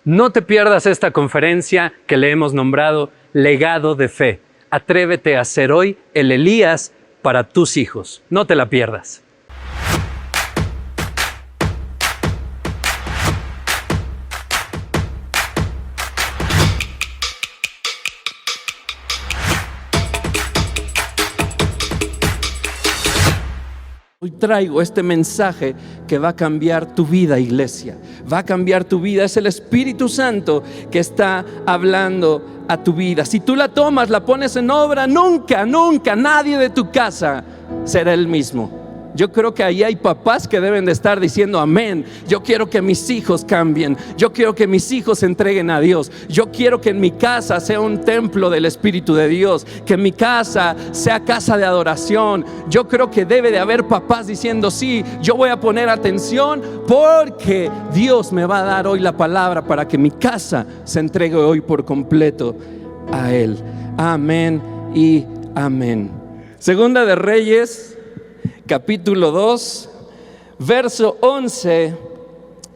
No te pierdas esta conferencia que le hemos nombrado Legado de Fe. Atrévete a ser hoy el Elías para tus hijos. No te la pierdas. Hoy traigo este mensaje que va a cambiar tu vida, iglesia. Va a cambiar tu vida. Es el Espíritu Santo que está hablando a tu vida. Si tú la tomas, la pones en obra, nunca nadie de tu casa será el mismo. Yo creo que ahí hay papás que deben de estar diciendo amén. Yo quiero que mis hijos cambien. Yo quiero que mis hijos se entreguen a Dios. Yo quiero que en mi casa sea un templo del Espíritu de Dios. Que mi casa sea casa de adoración. Yo creo que debe de haber papás diciendo sí, yo voy a poner atención porque Dios me va a dar hoy la palabra para que mi casa se entregue hoy por completo a Él. Amén y amén. Segunda de Reyes, capítulo 2, verso 11.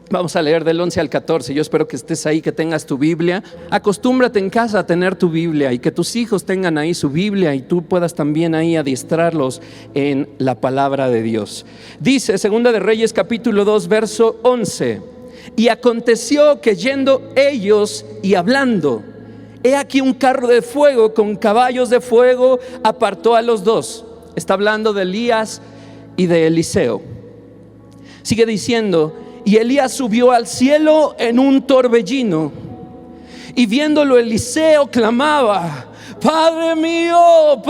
Vamos a leer del 11 al 14. Yo espero que estés ahí, que tengas tu Biblia. Acostúmbrate en casa a tener tu Biblia y que tus hijos tengan ahí su Biblia y tú puedas también ahí adiestrarlos en la palabra de Dios. Dice Segunda de Reyes capítulo 2, verso 11: y aconteció que yendo ellos y hablando, he aquí un carro de fuego con caballos de fuego apartó a los dos. Está hablando de Elías y de Eliseo. Sigue diciendo: y Elías subió al cielo en un torbellino, y viéndolo Eliseo clamaba: Padre mío,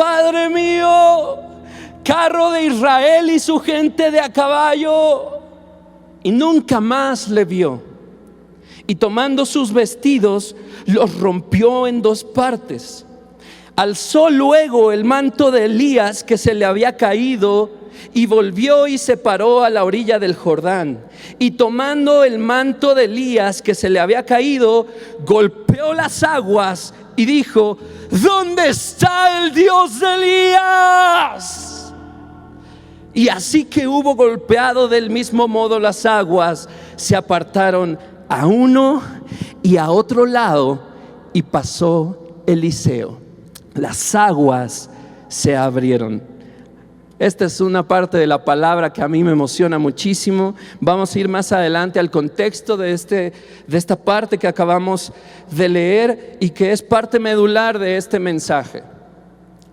carro de Israel y su gente de a caballo. Y nunca más le vio. Y tomando sus vestidos, los rompió en dos partes. Alzó luego el manto de Elías que se le había caído, y volvió y se paró a la orilla del Jordán. Y tomando el manto de Elías que se le había caído, golpeó las aguas y dijo: ¿dónde está el Dios de Elías? Y así que hubo golpeado del mismo modo las aguas, se apartaron a uno y a otro lado, y pasó Eliseo. Las aguas se abrieron. Esta es una parte de la palabra que a mí me emociona muchísimo. Vamos a ir más adelante al contexto de esta parte que acabamos de leer y que es parte medular de este mensaje.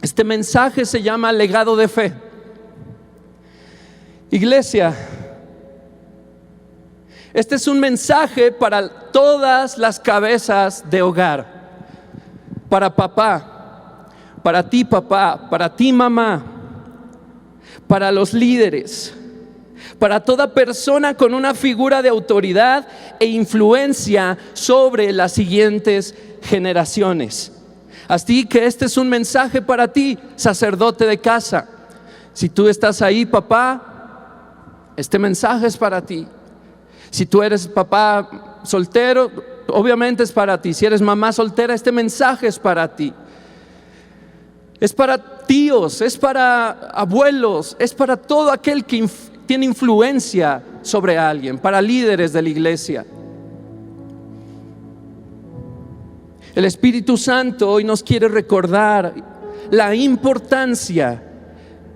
Este mensaje se llama Legado de Fe. Iglesia, este es un mensaje para todas las cabezas de hogar. Para papá, para ti papá, para ti mamá, para los líderes, para toda persona con una figura de autoridad e influencia sobre las siguientes generaciones. Así que este es un mensaje para ti, sacerdote de casa. Si tú estás ahí, papá, este mensaje es para ti. Si tú eres papá soltero, obviamente es para ti. Si eres mamá soltera, este mensaje es para ti. Es para tíos, es para abuelos, es para todo aquel que tiene influencia sobre alguien, para líderes de la iglesia. El Espíritu Santo hoy nos quiere recordar la importancia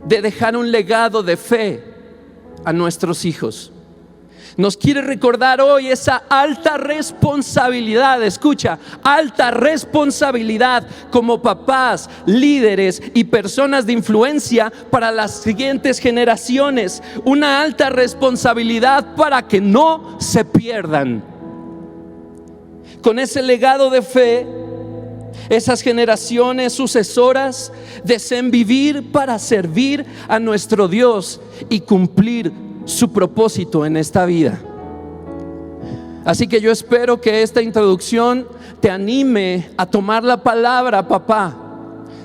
de dejar un legado de fe a nuestros hijos. Nos quiere recordar hoy esa alta responsabilidad, escucha, alta responsabilidad como papás, líderes y personas de influencia para las siguientes generaciones. Una alta responsabilidad para que no se pierdan. Con ese legado de fe, esas generaciones sucesoras deseen vivir para servir a nuestro Dios y cumplir su propósito en esta vida. Así que yo espero que esta introducción te anime a tomar la palabra, papá.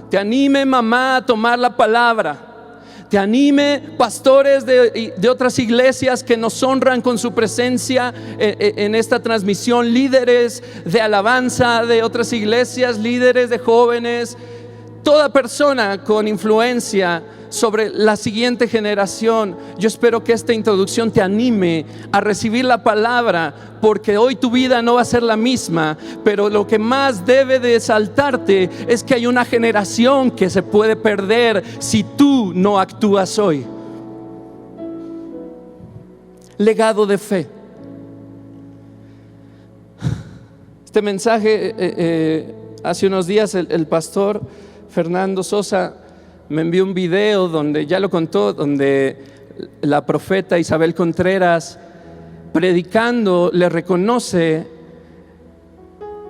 Te anime, mamá, a tomar la palabra. Te anime, pastores de otras iglesias que nos honran con su presencia en esta transmisión, líderes de alabanza de otras iglesias, líderes de jóvenes, toda persona con influencia sobre la siguiente generación. Yo espero que esta introducción te anime a recibir la palabra, porque hoy tu vida no va a ser la misma, pero lo que más debe de exaltarte es que hay una generación que se puede perder si tú no actúas hoy. Legado de fe. Este mensaje, hace unos días el pastor Fernando Sosa me envió un video donde, ya lo contó, donde la profeta Isabel Contreras, predicando, le reconoce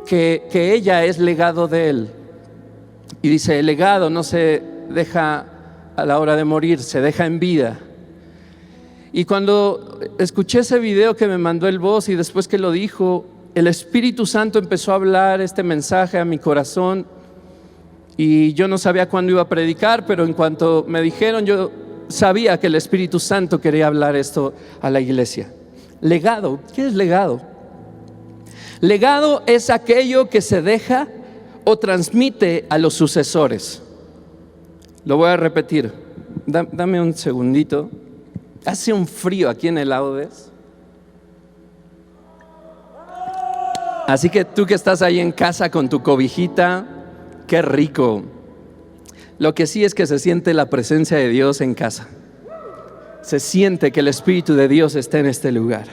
que ella es legado de él. Y dice: el legado no se deja a la hora de morir, se deja en vida. Y cuando escuché ese video que me mandó el voz y después que lo dijo, el Espíritu Santo empezó a hablar este mensaje a mi corazón. Y yo no sabía cuándo iba a predicar, pero en cuanto me dijeron, yo sabía que el Espíritu Santo quería hablar esto a la iglesia. Legado, ¿qué es legado? Legado es aquello que se deja o transmite a los sucesores. Lo voy a repetir. Dame un segundito. Hace un frío aquí en el Audes. Así que tú que estás ahí en casa con tu cobijita, qué rico. Lo que sí es que se siente la presencia de Dios en casa. Se siente que el Espíritu de Dios está en este lugar.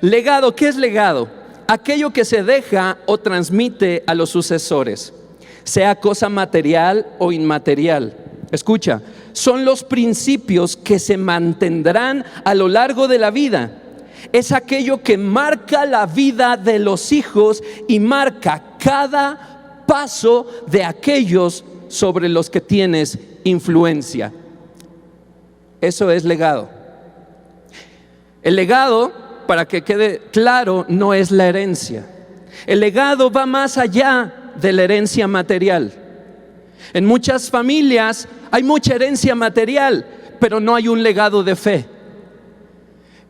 Legado, ¿qué es legado? Aquello que se deja o transmite a los sucesores, sea cosa material o inmaterial. Escucha, son los principios que se mantendrán a lo largo de la vida. Es aquello que marca la vida de los hijos y marca cada paso de aquellos sobre los que tienes influencia. Eso es legado. El legado, para que quede claro, no es la herencia. El legado va más allá de la herencia material. En muchas familias hay mucha herencia material, pero no hay un legado de fe.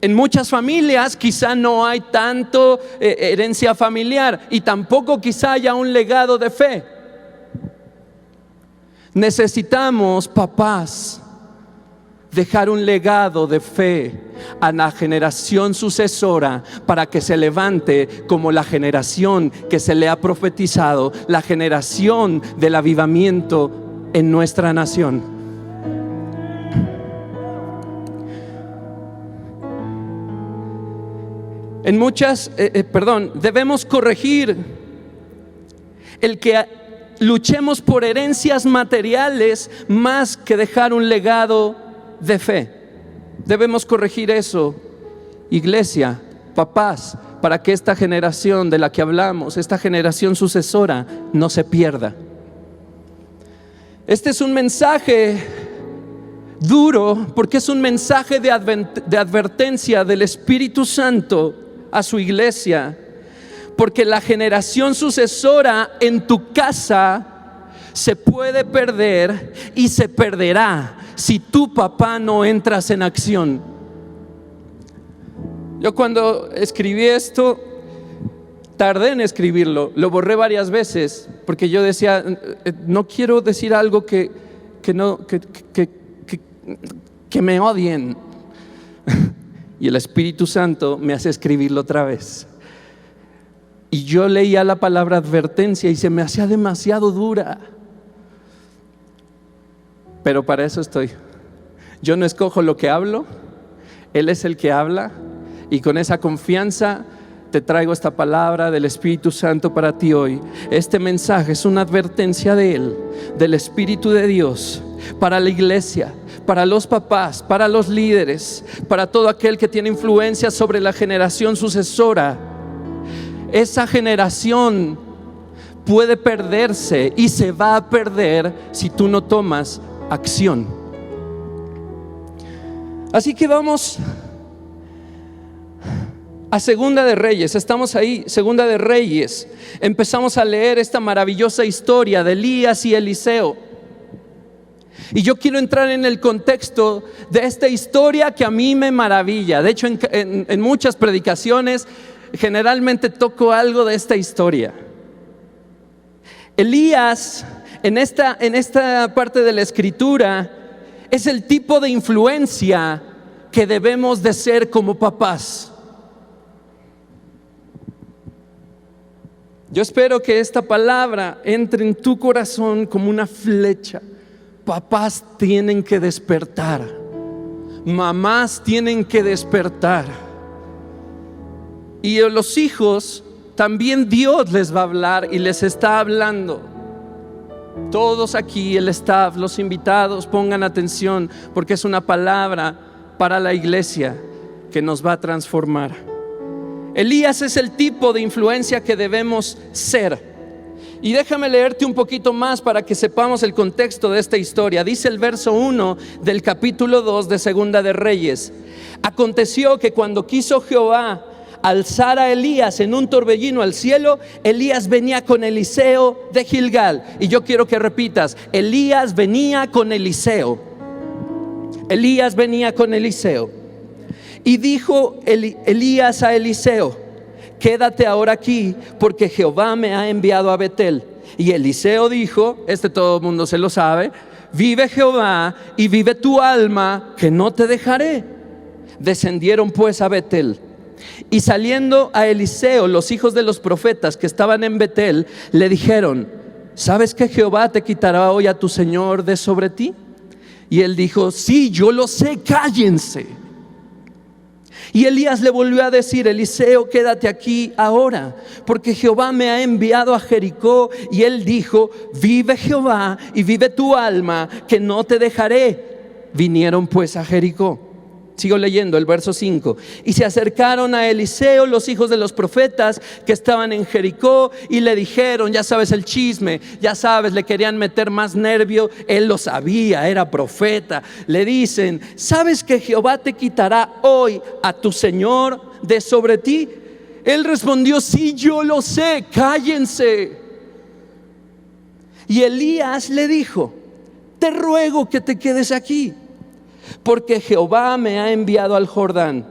En muchas familias quizá no hay tanto herencia familiar y tampoco quizá haya un legado de fe. Necesitamos, papás, dejar un legado de fe a la generación sucesora para que se levante como la generación que se le ha profetizado, la generación del avivamiento en nuestra nación. Debemos corregir el que luchemos por herencias materiales más que dejar un legado de fe. Debemos corregir eso, iglesia, papás, para que esta generación de la que hablamos, esta generación sucesora, no se pierda. Este es un mensaje duro porque es un mensaje de advertencia del Espíritu Santo a su iglesia, porque la generación sucesora en tu casa se puede perder y se perderá si tu papá no entras en acción. Yo cuando escribí esto, tardé en escribirlo, lo borré varias veces, porque yo decía, no quiero decir algo que me odien. Y el Espíritu Santo me hace escribirlo otra vez. Y yo leía la palabra advertencia y se me hacía demasiado dura. Pero para eso estoy. Yo no escojo lo que hablo, Él es el que habla, y con esa confianza te traigo esta palabra del Espíritu Santo para ti hoy. Este mensaje es una advertencia de Él, del Espíritu de Dios, para la iglesia, para los papás, para los líderes, para todo aquel que tiene influencia sobre la generación sucesora. Esa generación puede perderse y se va a perder si tú no tomas acción. Así que vamos a Segunda de Reyes. Estamos ahí, Segunda de Reyes. Empezamos a leer esta maravillosa historia de Elías y Eliseo. Y yo quiero entrar en el contexto de esta historia que a mí me maravilla. De hecho, en muchas predicaciones generalmente toco algo de esta historia. Elías, en esta parte de la escritura, es el tipo de influencia que debemos de ser como papás. Yo espero que esta palabra entre en tu corazón como una flecha. Papás tienen que despertar. Mamás tienen que despertar. Y a los hijos también Dios les va a hablar y les está hablando. Todos aquí, el staff, los invitados, pongan atención, porque es una palabra para la iglesia que nos va a transformar. Elías es el tipo de influencia que debemos ser. Y déjame leerte un poquito más para que sepamos el contexto de esta historia. Dice el verso 1 del capítulo 2 de Segunda de Reyes: aconteció que cuando quiso Jehová alzar a Elías en un torbellino al cielo, Elías venía con Eliseo de Gilgal. Y yo quiero que repitas: Elías venía con Eliseo. Elías venía con Eliseo. Y dijo Elías a Eliseo: quédate ahora aquí, porque Jehová me ha enviado a Betel. Y Eliseo dijo, todo el mundo se lo sabe: vive Jehová y vive tu alma, que no te dejaré. Descendieron pues a Betel. Y saliendo a Eliseo, los hijos de los profetas que estaban en Betel le dijeron: ¿sabes que Jehová te quitará hoy a tu señor de sobre ti? Y él dijo: sí, yo lo sé, cállense. Y Elías le volvió a decir: Eliseo, quédate aquí ahora, porque Jehová me ha enviado a Jericó. Y él dijo: vive Jehová y vive tu alma, que no te dejaré. Vinieron pues a Jericó. Sigo leyendo el verso 5. Y se acercaron a Eliseo los hijos de los profetas que estaban en Jericó y le dijeron, ya sabes el chisme, ya sabes, le querían meter más nervio. Él lo sabía, era profeta. Le dicen: ¿sabes que Jehová te quitará hoy a tu señor de sobre ti? Él respondió: sí, yo lo sé, cállense. Y Elías le dijo: te ruego que te quedes aquí, porque Jehová me ha enviado al Jordán.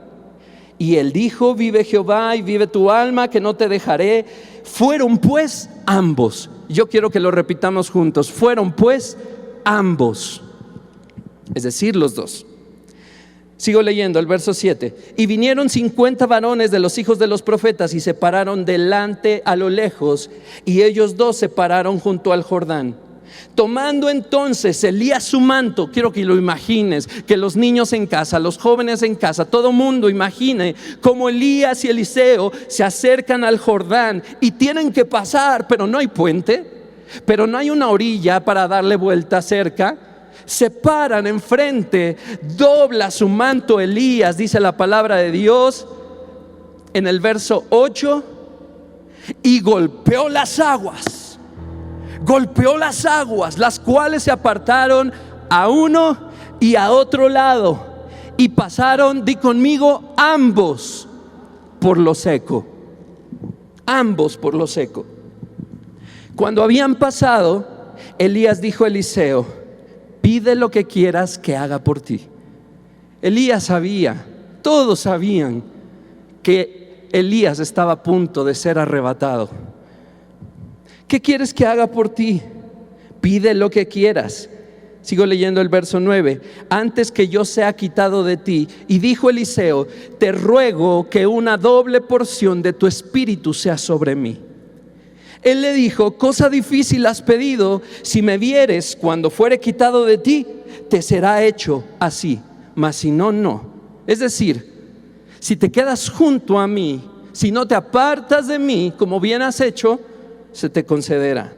Y él dijo: vive Jehová y vive tu alma, que no te dejaré. Fueron pues ambos. Yo quiero que lo repitamos juntos. Fueron pues ambos, es decir, los dos. Sigo leyendo el verso 7. Y vinieron 50 varones de los hijos de los profetas y se pararon delante a lo lejos, y ellos dos se pararon junto al Jordán. Tomando entonces Elías su manto, quiero que lo imagines, que los niños en casa, los jóvenes en casa, todo mundo imagine cómo Elías y Eliseo se acercan al Jordán y tienen que pasar, pero no hay puente, pero no hay una orilla para darle vuelta cerca. Se paran enfrente, dobla su manto Elías, dice la palabra de Dios en el verso 8, y golpeó las aguas. Golpeó las aguas, las cuales se apartaron a uno y a otro lado, y pasaron, di conmigo, ambos por lo seco. Ambos por lo seco. Cuando habían pasado, Elías dijo a Eliseo: pide lo que quieras que haga por ti. Elías sabía, todos sabían que Elías estaba a punto de ser arrebatado. ¿Qué quieres que haga por ti? Pide lo que quieras. Sigo leyendo el verso 9. Antes que yo sea quitado de ti. Y dijo Eliseo: te ruego que una doble porción de tu espíritu sea sobre mí. Él le dijo: cosa difícil has pedido. Si me vieres cuando fuere quitado de ti, te será hecho así. Mas si no, no. Es decir, si te quedas junto a mí, si no te apartas de mí, como bien has hecho, se te concederá.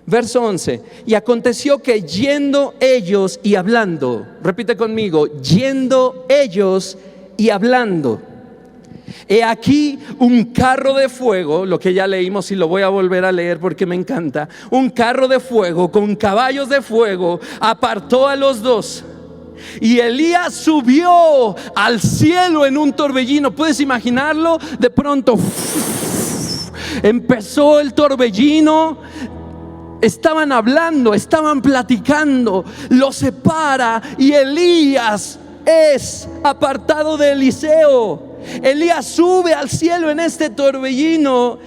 Verso 11. Y aconteció que yendo ellos y hablando, repite conmigo, yendo ellos y hablando, he aquí un carro de fuego, lo que ya leímos y lo voy a volver a leer porque me encanta. Un carro de fuego con caballos de fuego apartó a los dos. Y Elías subió al cielo en un torbellino. ¿Puedes imaginarlo? De pronto empezó el torbellino. Estaban hablando, estaban platicando. Lo separa y Elías es apartado de Eliseo. Elías sube al cielo en este torbellino,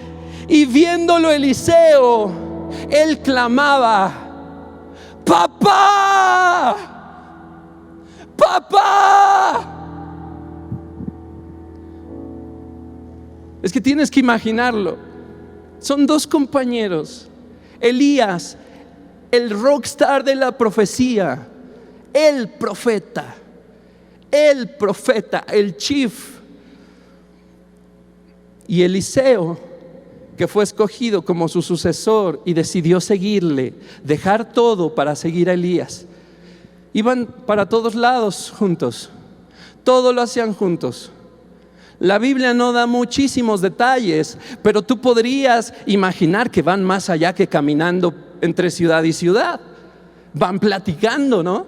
y viéndolo Eliseo, él clamaba: ¡Papá! ¡Papá! Es que tienes que imaginarlo. Son dos compañeros. Elías, el rockstar de la profecía, el profeta, el chief. Y Eliseo, que fue escogido como su sucesor y decidió seguirle, dejar todo para seguir a Elías. Iban para todos lados juntos, todo lo hacían juntos. La Biblia no da muchísimos detalles, pero tú podrías imaginar que van más allá que caminando entre ciudad y ciudad. Van platicando, ¿no?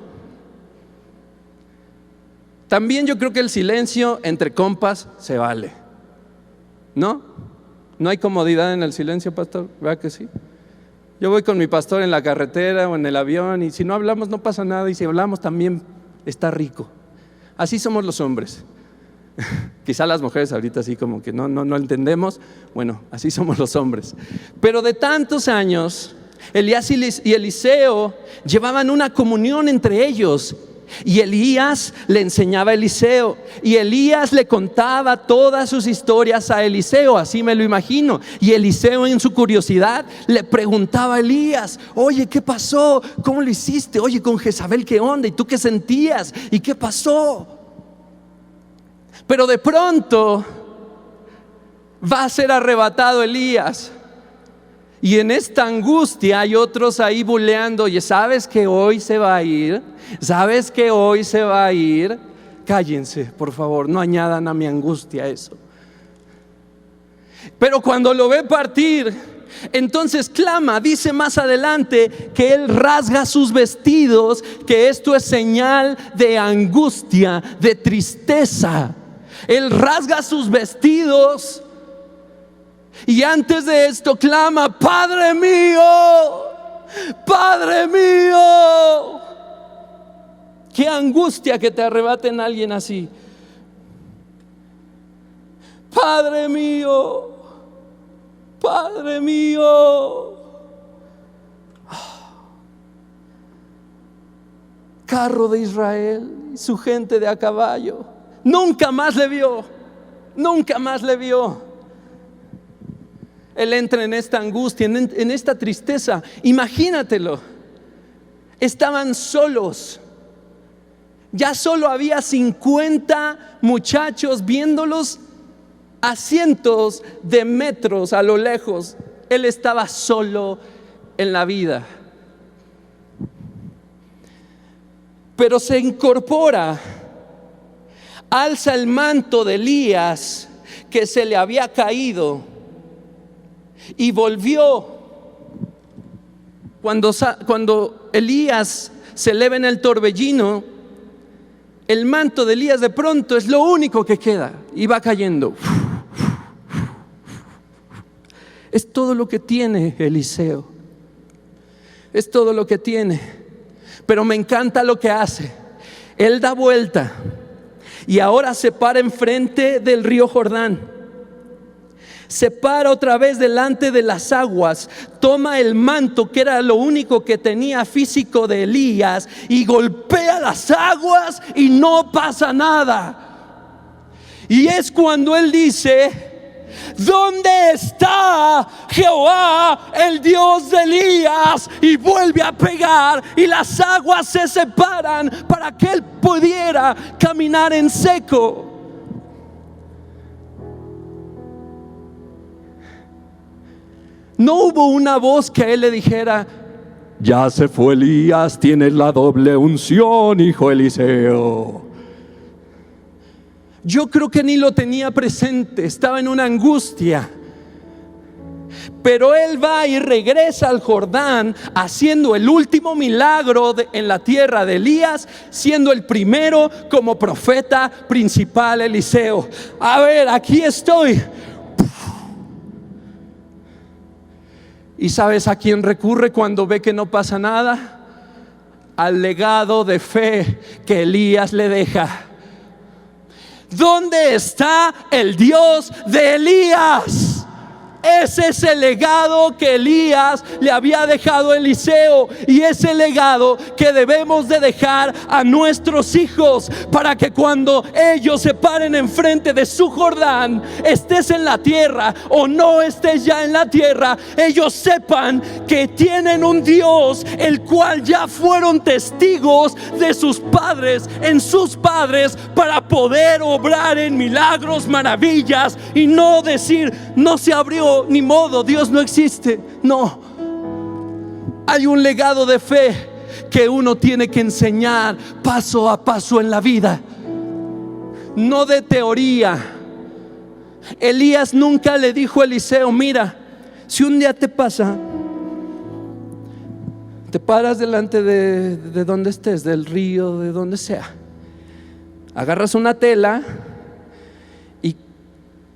También yo creo que el silencio entre compas se vale, ¿no? ¿No hay comodidad en el silencio, pastor? ¿Verdad que sí? Yo voy con mi pastor en la carretera o en el avión y si no hablamos no pasa nada y si hablamos también está rico. Así somos los hombres. Quizá las mujeres ahorita así como que no entendemos. Bueno, así somos los hombres. Pero de tantos años, Elías y Eliseo llevaban una comunión entre ellos. Y Elías le enseñaba a Eliseo y Elías le contaba todas sus historias a Eliseo, así me lo imagino. Y Eliseo en su curiosidad le preguntaba a Elías: oye, ¿qué pasó? ¿Cómo lo hiciste? Oye, con Jezabel, ¿qué onda? ¿Y tú qué sentías? ¿Y qué pasó? Pero de pronto va a ser arrebatado Elías. Y en esta angustia hay otros ahí buleando: oye, ¿sabes que hoy se va a ir? ¿Sabes que hoy se va a ir? Cállense, por favor, no añadan a mi angustia eso. Pero cuando lo ve partir, entonces clama. Dice más adelante que él rasga sus vestidos, que esto es señal de angustia, de tristeza. Él rasga sus vestidos y antes de esto clama: Padre mío, Padre mío. Qué angustia que te arrebaten a alguien así. Padre mío, Padre mío. Carro de Israel y su gente de a caballo. Nunca más le vio, nunca más le vio. Él entra en esta angustia, en esta tristeza. Imagínatelo. Estaban solos. Ya solo había 50 muchachos viéndolos a cientos de metros a lo lejos. Él estaba solo en la vida. Pero se incorpora, alza el manto de Elías que se le había caído y volvió. Cuando Elías se eleva en el torbellino, el manto de Elías de pronto es lo único que queda y va cayendo. Es todo lo que tiene Eliseo. Es todo lo que tiene. Pero me encanta lo que hace. Él da vuelta y ahora se para enfrente del río Jordán. Se para otra vez delante de las aguas, toma el manto que era lo único que tenía físico de Elías y golpea las aguas y no pasa nada. Y es cuando él dice: ¿dónde está Jehová, el Dios de Elías? Y vuelve a pegar y las aguas se separan para que él pudiera caminar en seco. No hubo una voz que a él le dijera: ya se fue Elías, tienes la doble unción, hijo Eliseo. Yo creo que ni lo tenía presente, estaba en una angustia. Pero él va y regresa al Jordán haciendo el último milagro en la tierra de Elías, siendo el primero como profeta principal Eliseo. A ver, aquí estoy. ¿Y sabes a quién recurre cuando ve que no pasa nada? Al legado de fe que Elías le deja. ¿Dónde está el Dios de Elías? Ese es el legado que Elías le había dejado a Eliseo, y ese legado que debemos de dejar a nuestros hijos, para que cuando ellos se paren enfrente de su Jordán, estés en la tierra o no estés ya en la tierra, ellos sepan que tienen un Dios el cual ya fueron testigos de sus padres, en sus padres, para poder obrar en milagros, maravillas, y no decir: no se abrió, ni modo, Dios no existe. No, hay un legado de fe que uno tiene que enseñar paso a paso en la vida, no de teoría. Elías nunca le dijo a Eliseo: mira, si un día te pasa, te paras delante de donde estés, del río, de donde sea, agarras una tela y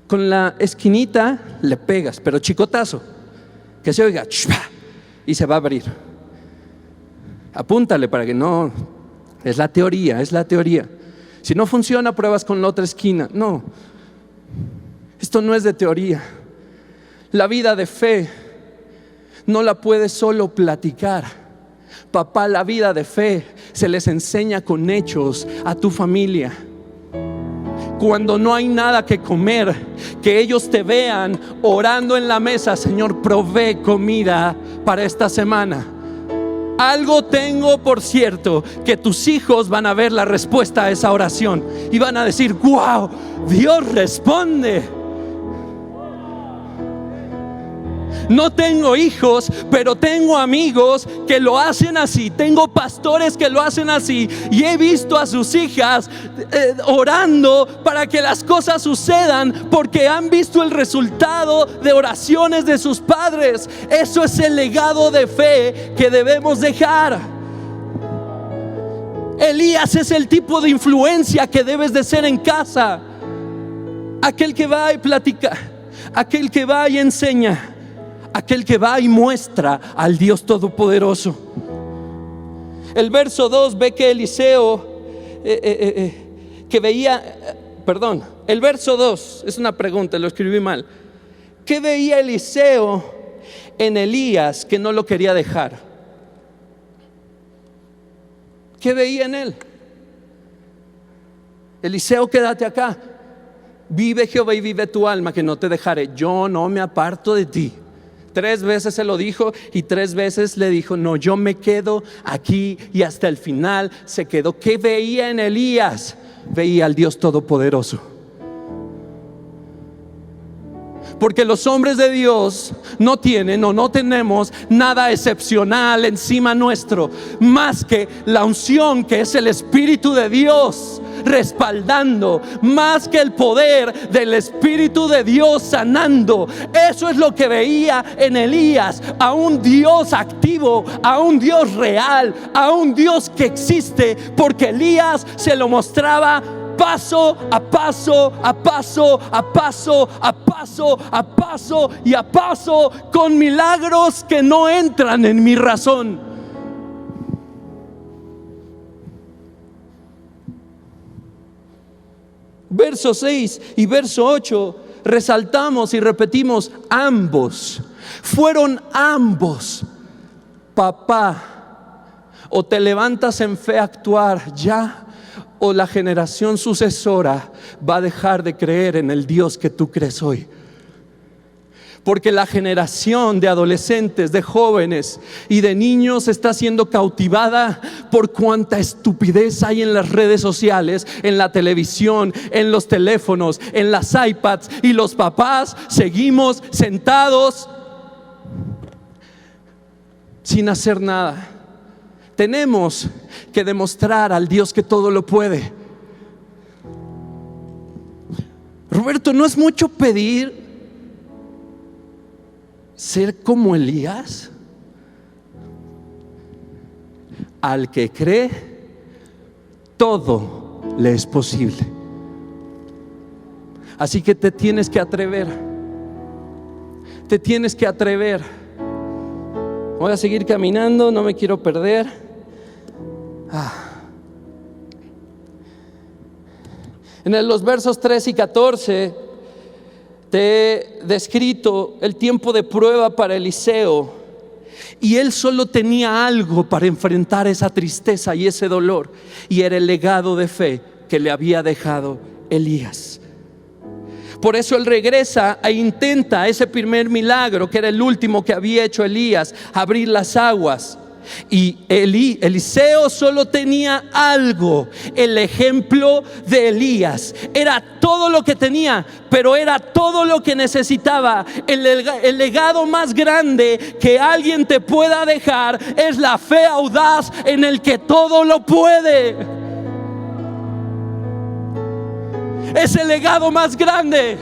con la esquinita le pegas, pero chicotazo, que se oiga, y se va a abrir. Apúntale para que no. Es la teoría, es la teoría. Si no funciona, pruebas con la otra esquina. No, esto no es de teoría. La vida de fe no la puedes solo platicar. Papá, la vida de fe se les enseña con hechos a tu familia. Cuando no hay nada que comer, que ellos te vean orando en la mesa: Señor, provee comida para esta semana. Algo tengo por cierto, que tus hijos van a ver la respuesta a esa oración y van a decir: wow, Dios responde. No tengo hijos, pero tengo amigos que lo hacen así. Tengo pastores que lo hacen así, y he visto a sus hijas orando para que las cosas sucedan, porque han visto el resultado de oraciones de sus padres. Eso es el legado de fe que debemos dejar. Elías es el tipo de influencia que debes de ser en casa. Aquel que va y platica, aquel que va y enseña, aquel que va y muestra al Dios Todopoderoso. El verso 2 ve que Eliseo que veía, el verso 2 es una pregunta, lo escribí mal. ¿Qué veía Eliseo en Elías que no lo quería dejar? ¿Qué veía en él? Eliseo, quédate acá. Vive Jehová y vive tu alma, que no te dejaré. Yo no me aparto de ti. 3 veces se lo dijo, y 3 veces le dijo: no, yo me quedo aquí, y hasta el final se quedó. ¿Qué veía en Elías? Veía al Dios Todopoderoso. Porque los hombres de Dios no tienen o no tenemos nada excepcional encima nuestro, más que la unción que es el Espíritu de Dios respaldando, más que el poder del Espíritu de Dios sanando. Eso es lo que veía en Elías: a un Dios activo, a un Dios real, a un Dios que existe, porque Elías se lo mostraba paso a paso, a paso, a paso, a paso, a paso y a paso, con milagros que no entran en mi razón. Verso 6 y verso 8 resaltamos y repetimos: ambos. Fueron ambos. Papá, o te levantas en fe a actuar ya, o la generación sucesora va a dejar de creer en el Dios que tú crees hoy. Porque la generación de adolescentes, de jóvenes y de niños está siendo cautivada por cuánta estupidez hay en las redes sociales, en la televisión, en los teléfonos, en las iPads, y los papás seguimos sentados sin hacer nada. Tenemos que demostrar al Dios que todo lo puede. Roberto, ¿no es mucho pedir ser como Elías? Al que cree, todo le es posible. Así que te tienes que atrever. Te tienes que atrever. Voy a seguir caminando, no me quiero perder. En los versos 3 y 14 Te he descrito el tiempo de prueba para Eliseo, y él solo tenía algo para enfrentar esa tristeza y ese dolor, y era el legado de fe que le había dejado Elías. Por eso él regresa e intenta ese primer milagro, que era el último que había hecho Elías, abrir las aguas. Y Eliseo solo tenía algo, el ejemplo de Elías. Era todo lo que tenía, pero era todo lo que necesitaba. El legado más grande que alguien te pueda dejar es la fe audaz en el que todo lo puede. Es el legado más grande.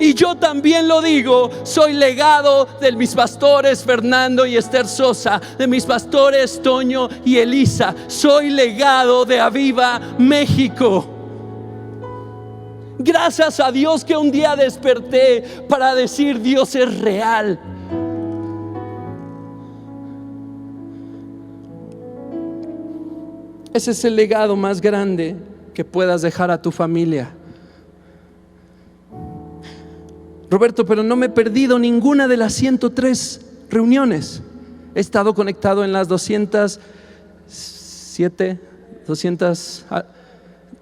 Y yo también lo digo, soy legado de mis pastores Fernando y Esther Sosa, de mis pastores Toño y Elisa. Soy legado de Aviva México. Gracias a Dios que un día desperté para decir: Dios es real. Ese es el legado más grande que puedas dejar a tu familia. Roberto, pero no me he perdido ninguna de las 103 reuniones. He estado conectado en las 207,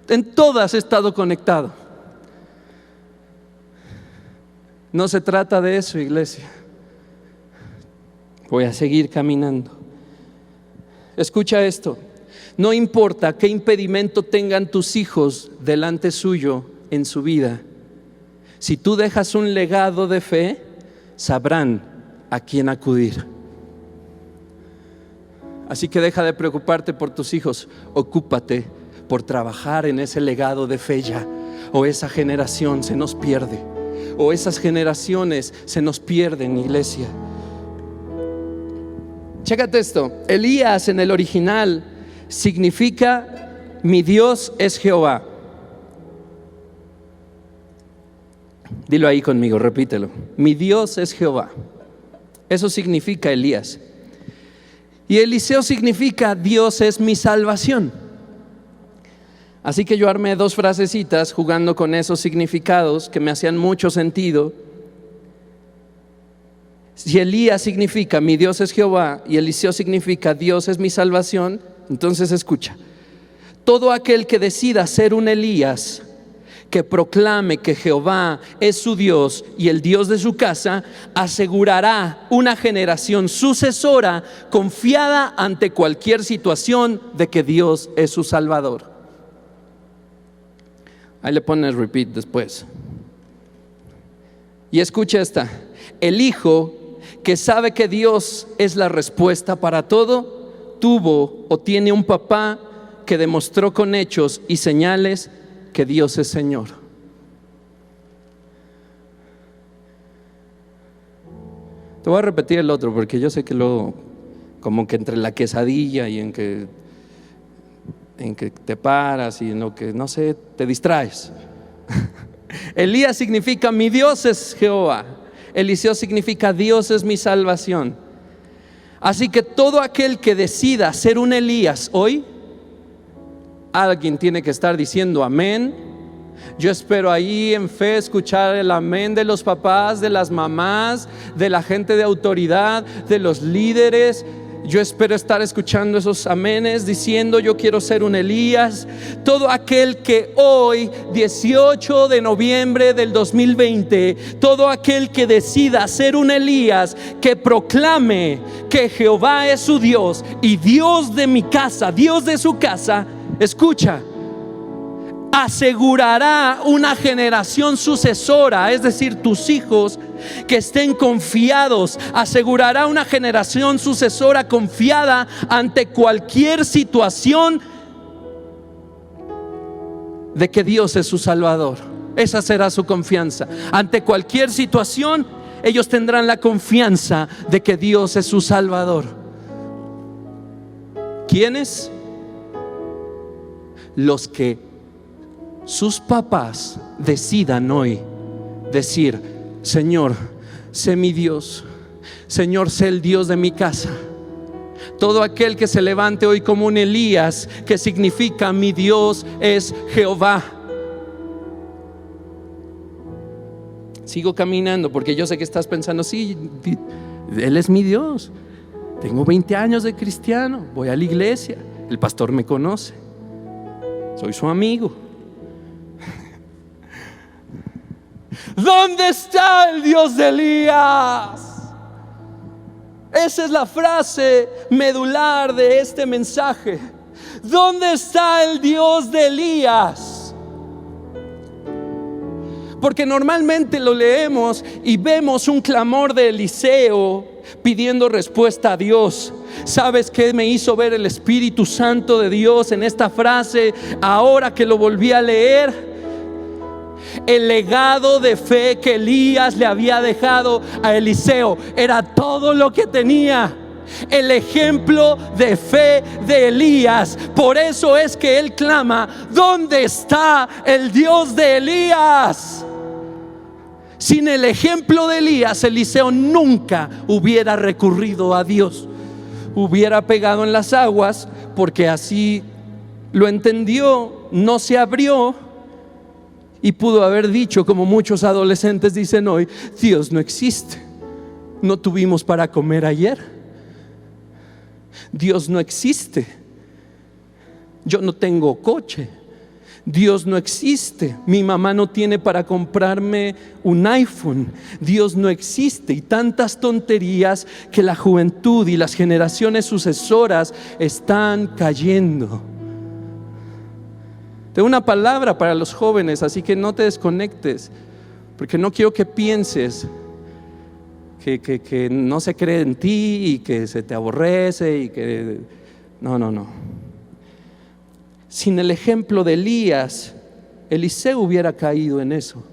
en todas he estado conectado. No se trata de eso, iglesia. Voy a seguir caminando. Escucha esto. No importa qué impedimento tengan tus hijos delante suyo en su vida, si tú dejas un legado de fe, sabrán a quién acudir. Así que deja de preocuparte por tus hijos, ocúpate por trabajar en ese legado de fe ya. O esa generación se nos pierde, o esas generaciones se nos pierden, iglesia. Chécate esto. Elías en el original significa: mi Dios es Jehová. Dilo ahí conmigo, repítelo. Mi Dios es Jehová. Eso significa Elías. Y Eliseo significa: Dios es mi salvación. Así que yo armé dos frasecitas jugando con esos significados que me hacían mucho sentido. Si Elías significa mi Dios es Jehová y Eliseo significa Dios es mi salvación, entonces escucha: todo aquel que decida ser un Elías, que proclame que Jehová es su Dios y el Dios de su casa, asegurará una generación sucesora confiada ante cualquier situación de que Dios es su Salvador. Ahí le pones repeat después. Y escucha esta: el hijo que sabe que Dios es la respuesta para todo, tuvo o tiene un papá que demostró con hechos y señales que Dios es Señor. Te voy a repetir el otro porque yo sé que luego, como que entre la quesadilla y en que te paras y en lo que, no sé, te distraes. Elías significa mi Dios es Jehová. Eliseo significa Dios es mi salvación. Así que todo aquel que decida ser un Elías hoy, alguien tiene que estar diciendo amén. Yo espero ahí en fe escuchar el amén de los papás, de las mamás, de la gente de autoridad, de los líderes. Yo espero estar escuchando esos amenes diciendo: yo quiero ser un Elías. Todo aquel que hoy, 18 de noviembre del 2020, todo aquel que decida ser un Elías, que proclame que Jehová es su Dios y Dios de mi casa, Dios de su casa, escucha, asegurará una generación sucesora, es decir, tus hijos que estén confiados. Asegurará una generación sucesora confiada ante cualquier situación de que Dios es su Salvador. Esa será su confianza. Ante cualquier situación, ellos tendrán la confianza de que Dios es su Salvador. ¿Quiénes? Los que sus papás decidan hoy decir: Señor, sé mi Dios. Señor, sé el Dios de mi casa. Todo aquel que se levante hoy como un Elías, que significa mi Dios es Jehová. Sigo caminando porque yo sé que estás pensando, sí, Él es mi Dios. Tengo 20 años de cristiano, voy a la iglesia, el pastor me conoce, soy su amigo. ¿Dónde está el Dios de Elías? Esa es la frase medular de este mensaje. ¿Dónde está el Dios de Elías? Porque normalmente lo leemos y vemos un clamor de Eliseo pidiendo respuesta a Dios. ¿Sabes qué me hizo ver el Espíritu Santo de Dios en esta frase ahora que lo volví a leer? El legado de fe que Elías le había dejado a Eliseo era todo lo que tenía. El ejemplo de fe de Elías. Por eso es que él clama: ¿dónde está el Dios de Elías? Sin el ejemplo de Elías, Eliseo nunca hubiera recurrido a Dios. Hubiera pegado en las aguas, porque así lo entendió, no se abrió y pudo haber dicho, como muchos adolescentes dicen hoy: Dios no existe, no tuvimos para comer ayer, Dios no existe, yo no tengo coche, Dios no existe, mi mamá no tiene para comprarme un iPhone, Dios no existe, y tantas tonterías que la juventud y las generaciones sucesoras están cayendo. Tengo una palabra para los jóvenes, así que no te desconectes, porque no quiero que pienses que no se cree en ti y que se te aborrece y que no. Sin el ejemplo de Elías, Eliseo hubiera caído en eso,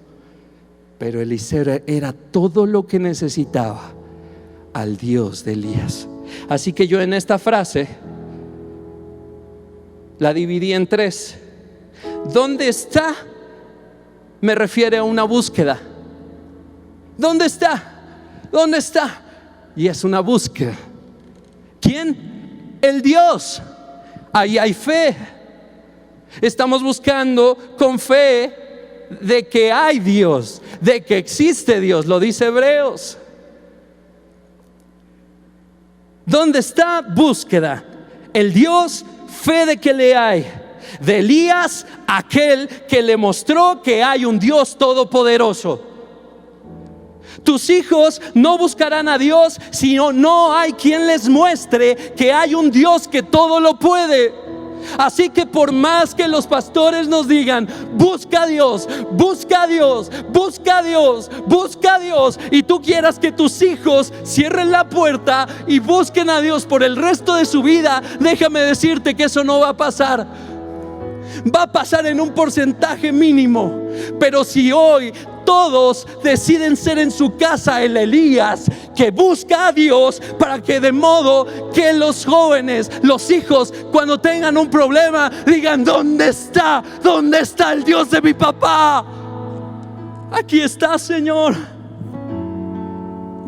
pero Eliseo era todo lo que necesitaba al Dios de Elías. Así que yo en esta frase la dividí en 3. ¿Dónde está? Me refiere a una búsqueda. ¿Dónde está? ¿Dónde está? Y es una búsqueda. ¿Quién? El Dios. Ahí hay fe. Estamos buscando con fe de que hay Dios, de que existe Dios, lo dice Hebreos. ¿Dónde está? Búsqueda. El Dios, fe de que le hay. De Elías, aquel que le mostró que hay un Dios todopoderoso. Tus hijos no buscarán a Dios si no hay quien les muestre que hay un Dios que todo lo puede. Así que por más que los pastores nos digan: busca a Dios, busca a Dios, busca a Dios, busca a Dios, y tú quieras que tus hijos cierren la puerta y busquen a Dios por el resto de su vida, déjame decirte que eso no va a pasar. Va a pasar en un porcentaje mínimo. Pero si hoy todos deciden ser en su casa el Elías que busca a Dios, para que de modo que los jóvenes, los hijos, cuando tengan un problema digan: ¿dónde está? ¿Dónde está el Dios de mi papá? Aquí está, Señor.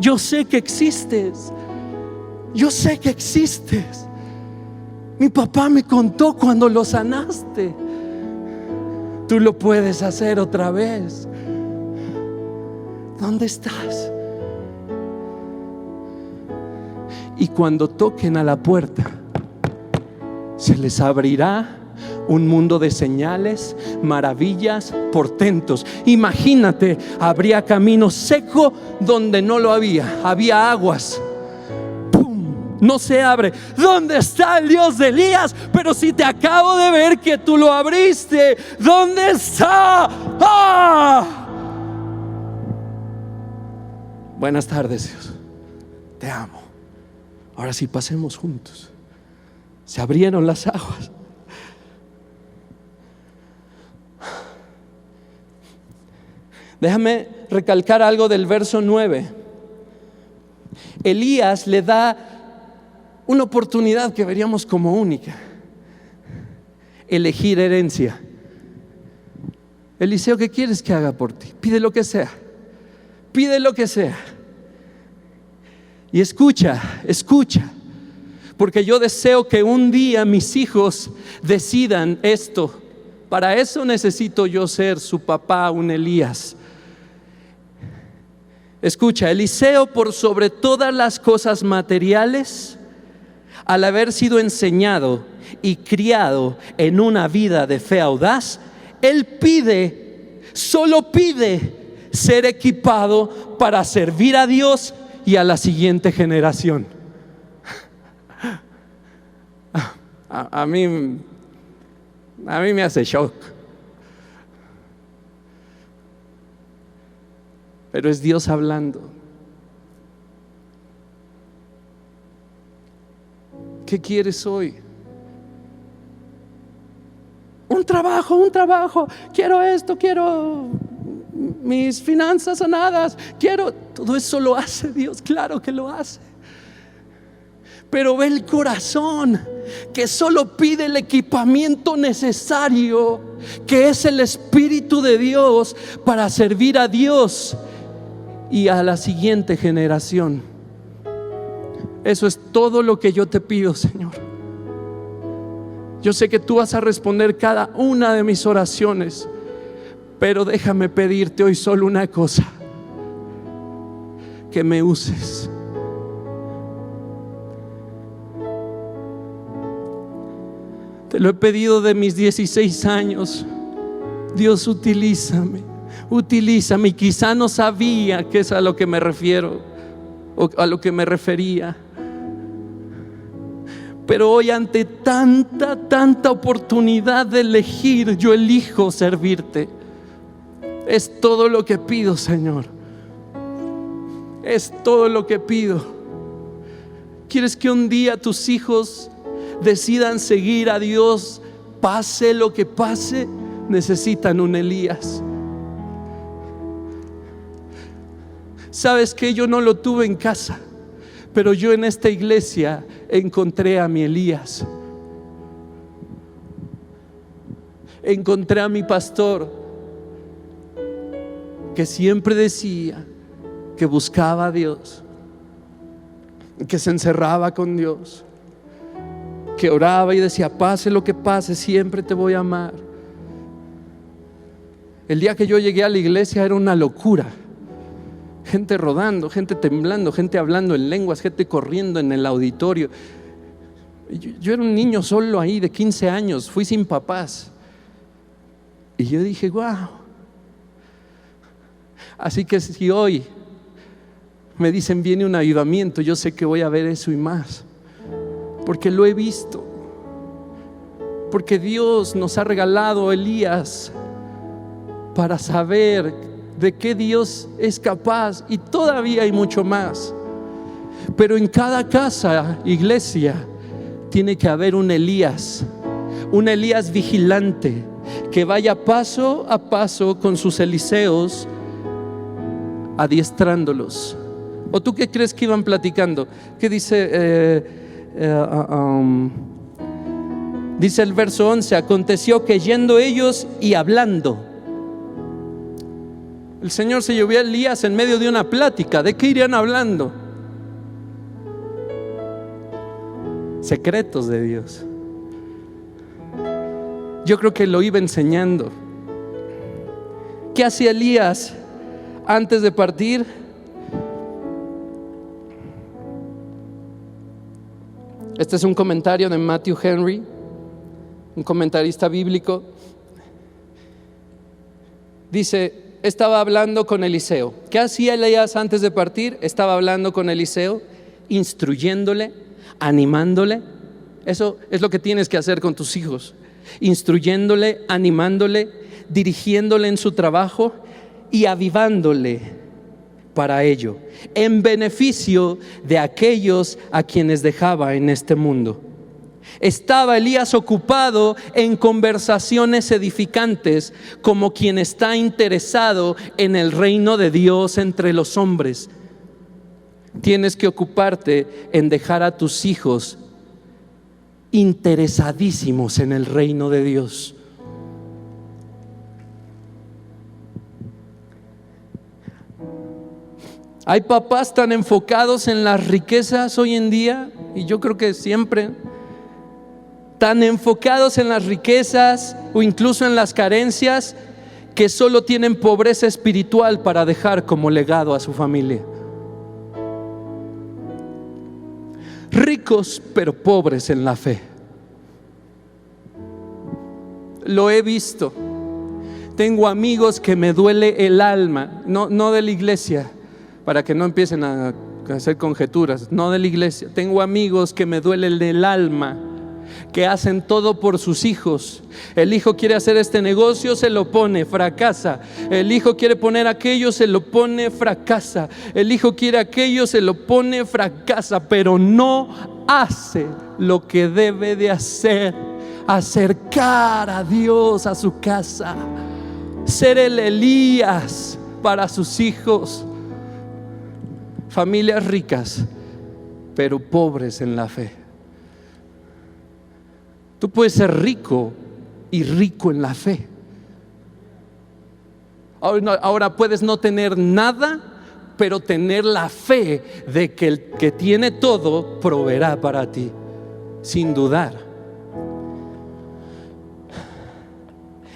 Yo sé que existes. Yo sé que existes. Mi papá me contó cuando lo sanaste. Tú lo puedes hacer otra vez. ¿Dónde estás? Y cuando toquen a la puerta, se les abrirá un mundo de señales, maravillas, portentos. Imagínate, habría camino seco donde no lo había. Había aguas. No se abre. ¿Dónde está el Dios de Elías? Pero si te acabo de ver que tú lo abriste, ¿dónde está? ¡Ah! Buenas tardes, Dios. Te amo. Ahora sí, pasemos juntos. Se abrieron las aguas. Déjame recalcar algo del verso 9. Elías le da una oportunidad que veríamos como única: elegir herencia. Eliseo, ¿qué quieres que haga por ti? Pide lo que sea. Pide lo que sea. Y escucha, porque yo deseo que un día mis hijos decidan esto. Para eso necesito yo ser su papá, un Elías. Escucha, Eliseo, por sobre todas las cosas materiales, al haber sido enseñado y criado en una vida de fe audaz, él solo pide ser equipado para servir a Dios y a la siguiente generación. A mí me hace shock. Pero es Dios hablando. ¿Qué quieres hoy? Un trabajo. Quiero esto, quiero mis finanzas sanadas. Todo eso lo hace Dios, claro que lo hace. Pero ve el corazón que solo pide el equipamiento necesario, que es el Espíritu de Dios para servir a Dios y a la siguiente generación. Eso es todo lo que yo te pido, Señor. Yo sé que tú vas a responder cada una de mis oraciones, pero déjame pedirte hoy solo una cosa: que me uses. Te lo he pedido de mis 16 años. Dios, utilízame. Y quizá no sabía que es a lo que me refiero o a lo que me refería. Pero hoy, ante tanta oportunidad de elegir, yo elijo servirte. Es todo lo que pido, Señor. Es todo lo que pido. ¿Quieres que un día tus hijos decidan seguir a Dios, pase lo que pase? Necesitan un Elías. ¿Sabes qué? Yo no lo tuve en casa, pero yo en esta iglesia encontré a mi Elías. Encontré a mi pastor, que siempre decía que buscaba a Dios, que se encerraba con Dios, que oraba y decía: pase lo que pase, siempre te voy a amar. El día que yo llegué a la iglesia era una locura. Gente rodando, gente temblando, gente hablando en lenguas, gente corriendo en el auditorio. Yo era un niño solo ahí de 15 años, fui sin papás. Y yo dije: wow. Así que si hoy me dicen viene un avivamiento, yo sé que voy a ver eso y más, porque lo he visto. Porque Dios nos ha regalado a Elías para saber de qué Dios es capaz, y todavía hay mucho más. Pero en cada casa, iglesia, tiene que haber un Elías vigilante, que vaya paso a paso con sus Eliseos, adiestrándolos. ¿O tú qué crees que iban platicando? ¿Qué dice? Dice el verso 11: aconteció que yendo ellos y hablando, el Señor se llevó a Elías en medio de una plática. ¿De qué irían hablando? Secretos de Dios. Yo creo que lo iba enseñando. ¿Qué hacía Elías antes de partir? Este es un comentario de Matthew Henry, un comentarista bíblico. Dice: estaba hablando con Eliseo. ¿Qué hacía Elías antes de partir? Estaba hablando con Eliseo, instruyéndole, animándole. Eso es lo que tienes que hacer con tus hijos: instruyéndole, animándole, dirigiéndole en su trabajo y avivándole para ello, en beneficio de aquellos a quienes dejaba en este mundo. Estaba Elías ocupado en conversaciones edificantes, como quien está interesado en el reino de Dios entre los hombres. Tienes que ocuparte en dejar a tus hijos interesadísimos en el reino de Dios. Hay papás tan enfocados en las riquezas hoy en día, y yo creo que siempre, tan enfocados en las riquezas o incluso en las carencias, que solo tienen pobreza espiritual para dejar como legado a su familia. Ricos pero pobres en la fe. Lo he visto. Tengo amigos que me duele el alma, no de la iglesia, para que no empiecen a hacer conjeturas, no de la iglesia. Tengo amigos que me duelen el alma, que hacen todo por sus hijos. El hijo quiere hacer este negocio, se lo pone, fracasa. El hijo quiere poner aquello, se lo pone, fracasa. El hijo quiere aquello, se lo pone, fracasa. Pero no hace lo que debe de hacer: acercar a Dios a su casa, ser el Elías para sus hijos. Familias ricas pero pobres en la fe. Tú puedes ser rico y rico en la fe. Ahora puedes no tener nada, pero tener la fe de que el que tiene todo proveerá para ti, sin dudar.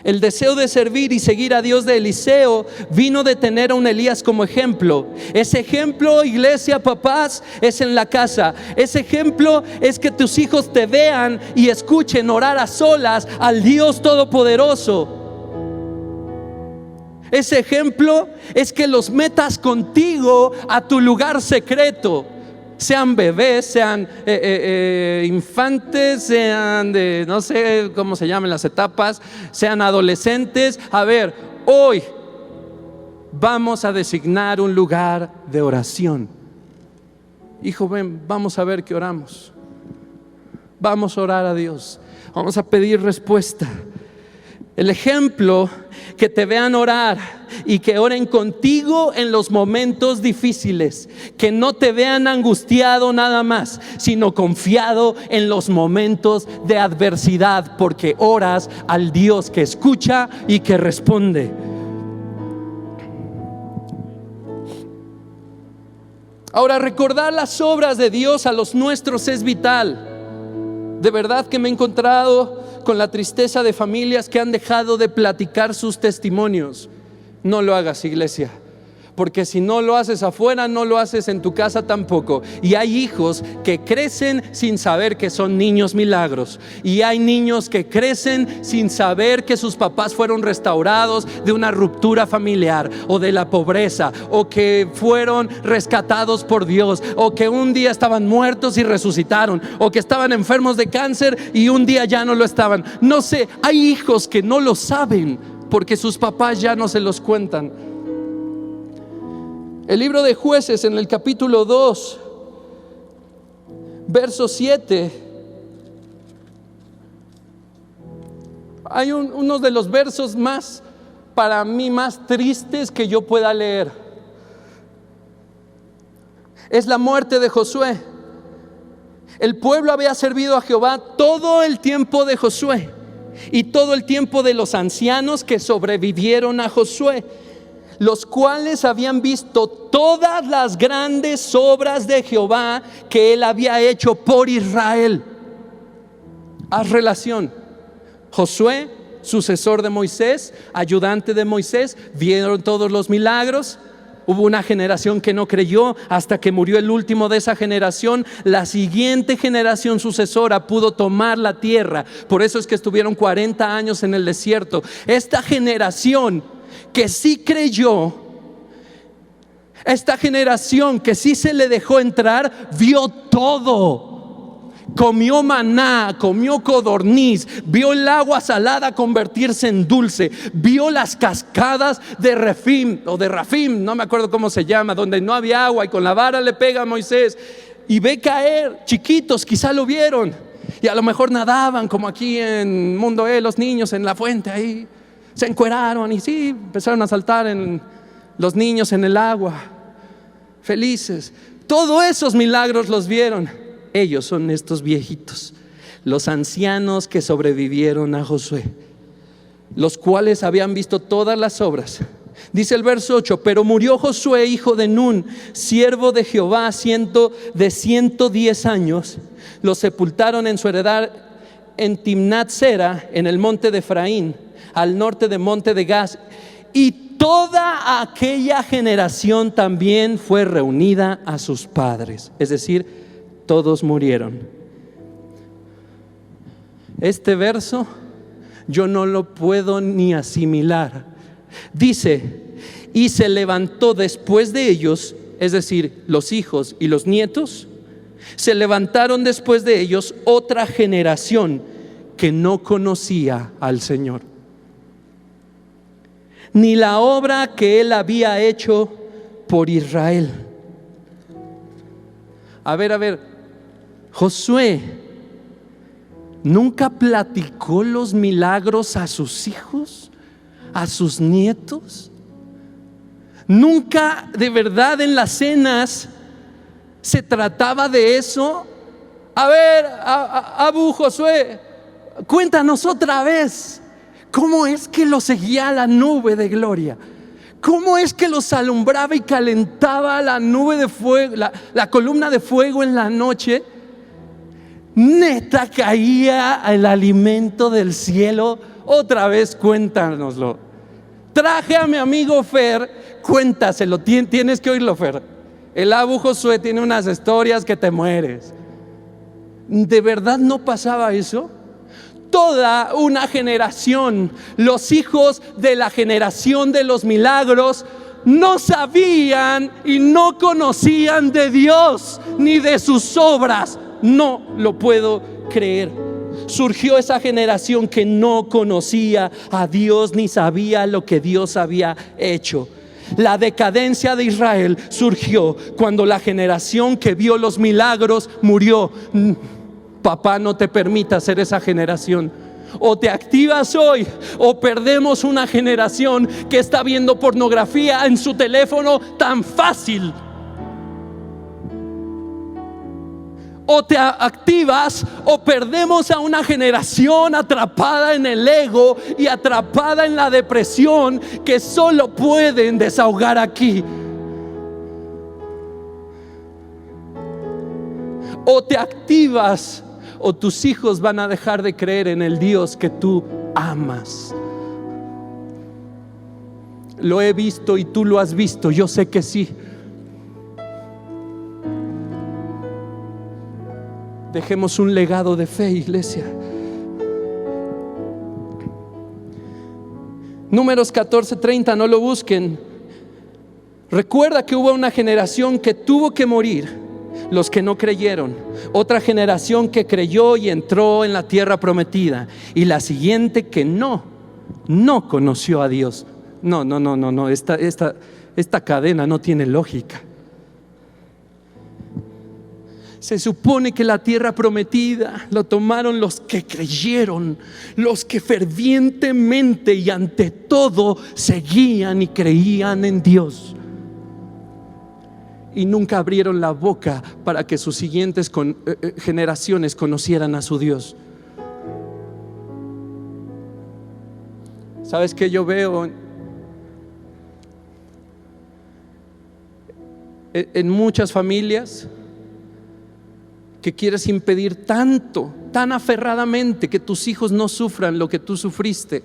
El deseo de servir y seguir a Dios de Eliseo vino de tener a un Elías como ejemplo. Ese ejemplo, iglesia, papás, es en la casa. Ese ejemplo es que tus hijos te vean y escuchen orar a solas al Dios Todopoderoso. Ese ejemplo es que los metas contigo a tu lugar secreto. Sean bebés, sean infantes, sean de no sé cómo se llaman las etapas, sean adolescentes. A ver, hoy vamos a designar un lugar de oración. Hijo, ven, vamos a ver qué oramos. Vamos a orar a Dios, vamos a pedir respuesta. El ejemplo, que te vean orar y que oren contigo en los momentos difíciles, que no te vean angustiado nada más, sino confiado en los momentos de adversidad, porque oras al Dios que escucha y que responde. Ahora, recordar las obras de Dios a los nuestros es vital. De verdad que me he encontrado con la tristeza de familias que han dejado de platicar sus testimonios. No lo hagas, iglesia, porque si no lo haces afuera, no lo haces en tu casa tampoco. Y hay hijos que crecen sin saber que son niños milagros. Y hay niños que crecen sin saber que sus papás fueron restaurados de una ruptura familiar o de la pobreza, o que fueron rescatados por Dios, o que un día estaban muertos y resucitaron, o que estaban enfermos de cáncer y un día ya no lo estaban. No sé, hay hijos que no lo saben porque sus papás ya no se los cuentan. El libro de Jueces, en el capítulo 2, verso 7, hay uno de los versos más, para mí, más tristes que yo pueda leer. Es la muerte de Josué. El pueblo había servido a Jehová todo el tiempo de Josué y todo el tiempo de los ancianos que sobrevivieron a Josué, los cuales habían visto todas las grandes obras de Jehová que él había hecho por Israel. Haz relación. Josué, sucesor de Moisés, ayudante de Moisés, vieron todos los milagros. Hubo una generación que no creyó hasta que murió el último de esa generación. La siguiente generación sucesora pudo tomar la tierra. Por eso es que estuvieron 40 años en el desierto. Esta generación que sí creyó, esta generación que sí se le dejó entrar, vio todo. Comió maná, comió codorniz, vio el agua salada convertirse en dulce, vio las cascadas de Refim o de Rafim, no me acuerdo cómo se llama, donde no había agua y con la vara le pega a Moisés y ve caer. Chiquitos quizá lo vieron y a lo mejor nadaban como aquí en Mundo los niños en la fuente, ahí se encueraron y sí, empezaron a saltar los niños en el agua, felices. Todos esos milagros los vieron. Ellos son estos viejitos, los ancianos que sobrevivieron a Josué, los cuales habían visto todas las obras. Dice el verso 8: pero murió Josué, hijo de Nun, siervo de Jehová, de 110 años. Lo sepultaron en su heredad en Timnat Sera, en el monte de Efraín, al norte del monte de Gaz. y toda aquella generación también fue reunida a sus padres. Es decir, todos murieron. Este verso yo no lo puedo ni asimilar. Dice, y se levantó después de ellos, es decir, los hijos y los nietos, se levantaron después de ellos otra generación que no conocía al Señor, ni la obra que Él había hecho por Israel. A ver, Josué ¿nunca platicó los milagros a sus hijos, a sus nietos? ¿Nunca de verdad en las cenas se trataba de eso? A ver, Abu Josué, cuéntanos otra vez, ¿cómo es que los seguía la nube de gloria? ¿Cómo es que los alumbraba y calentaba la nube de fuego, la columna de fuego en la noche? Neta, caía el alimento del cielo. Otra vez cuéntanoslo. Traje a mi amigo Fer, cuéntaselo, tienes que oírlo, Fer. El Abu Josué tiene unas historias que te mueres. ¿De verdad no pasaba eso? Toda una generación, los hijos de la generación de los milagros, no sabían y no conocían de Dios ni de sus obras. No lo puedo creer. Surgió esa generación que no conocía a Dios ni sabía lo que Dios había hecho. La decadencia de Israel surgió cuando la generación que vio los milagros murió. Papá, no te permita ser esa generación. O te activas hoy o perdemos una generación que está viendo pornografía en su teléfono tan fácil. O te activas o perdemos a una generación atrapada en el ego y atrapada en la depresión que solo pueden desahogar aquí. O te activas o tus hijos van a dejar de creer en el Dios que tú amas. Lo he visto y tú lo has visto, yo sé que sí. Dejemos un legado de fe, iglesia. Números 14:30, no lo busquen. Recuerda que hubo una generación que tuvo que morir, los que no creyeron. Otra generación que creyó y entró en la tierra prometida. Y la siguiente que no conoció a Dios. No, esta cadena no tiene lógica. Se supone que la tierra prometida lo tomaron los que creyeron, los que fervientemente y ante todo seguían y creían en Dios. Y nunca abrieron la boca para que sus siguientes generaciones conocieran a su Dios. ¿Sabes qué yo veo en muchas familias? Que quieres impedir tanto, tan aferradamente que tus hijos no sufran lo que tú sufriste,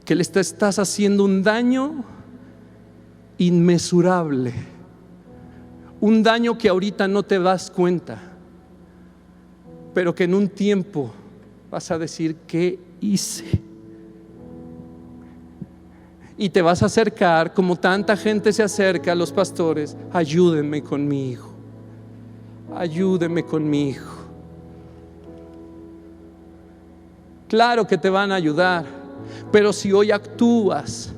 que les estás haciendo un daño inmesurable, un daño que ahorita no te das cuenta, pero que en un tiempo vas a decir, ¿qué hice? Y te vas a acercar, como tanta gente se acerca a los pastores, ayúdenme con mi hijo. Ayúdeme con mi hijo. Claro que te van a ayudar, pero si hoy actúas,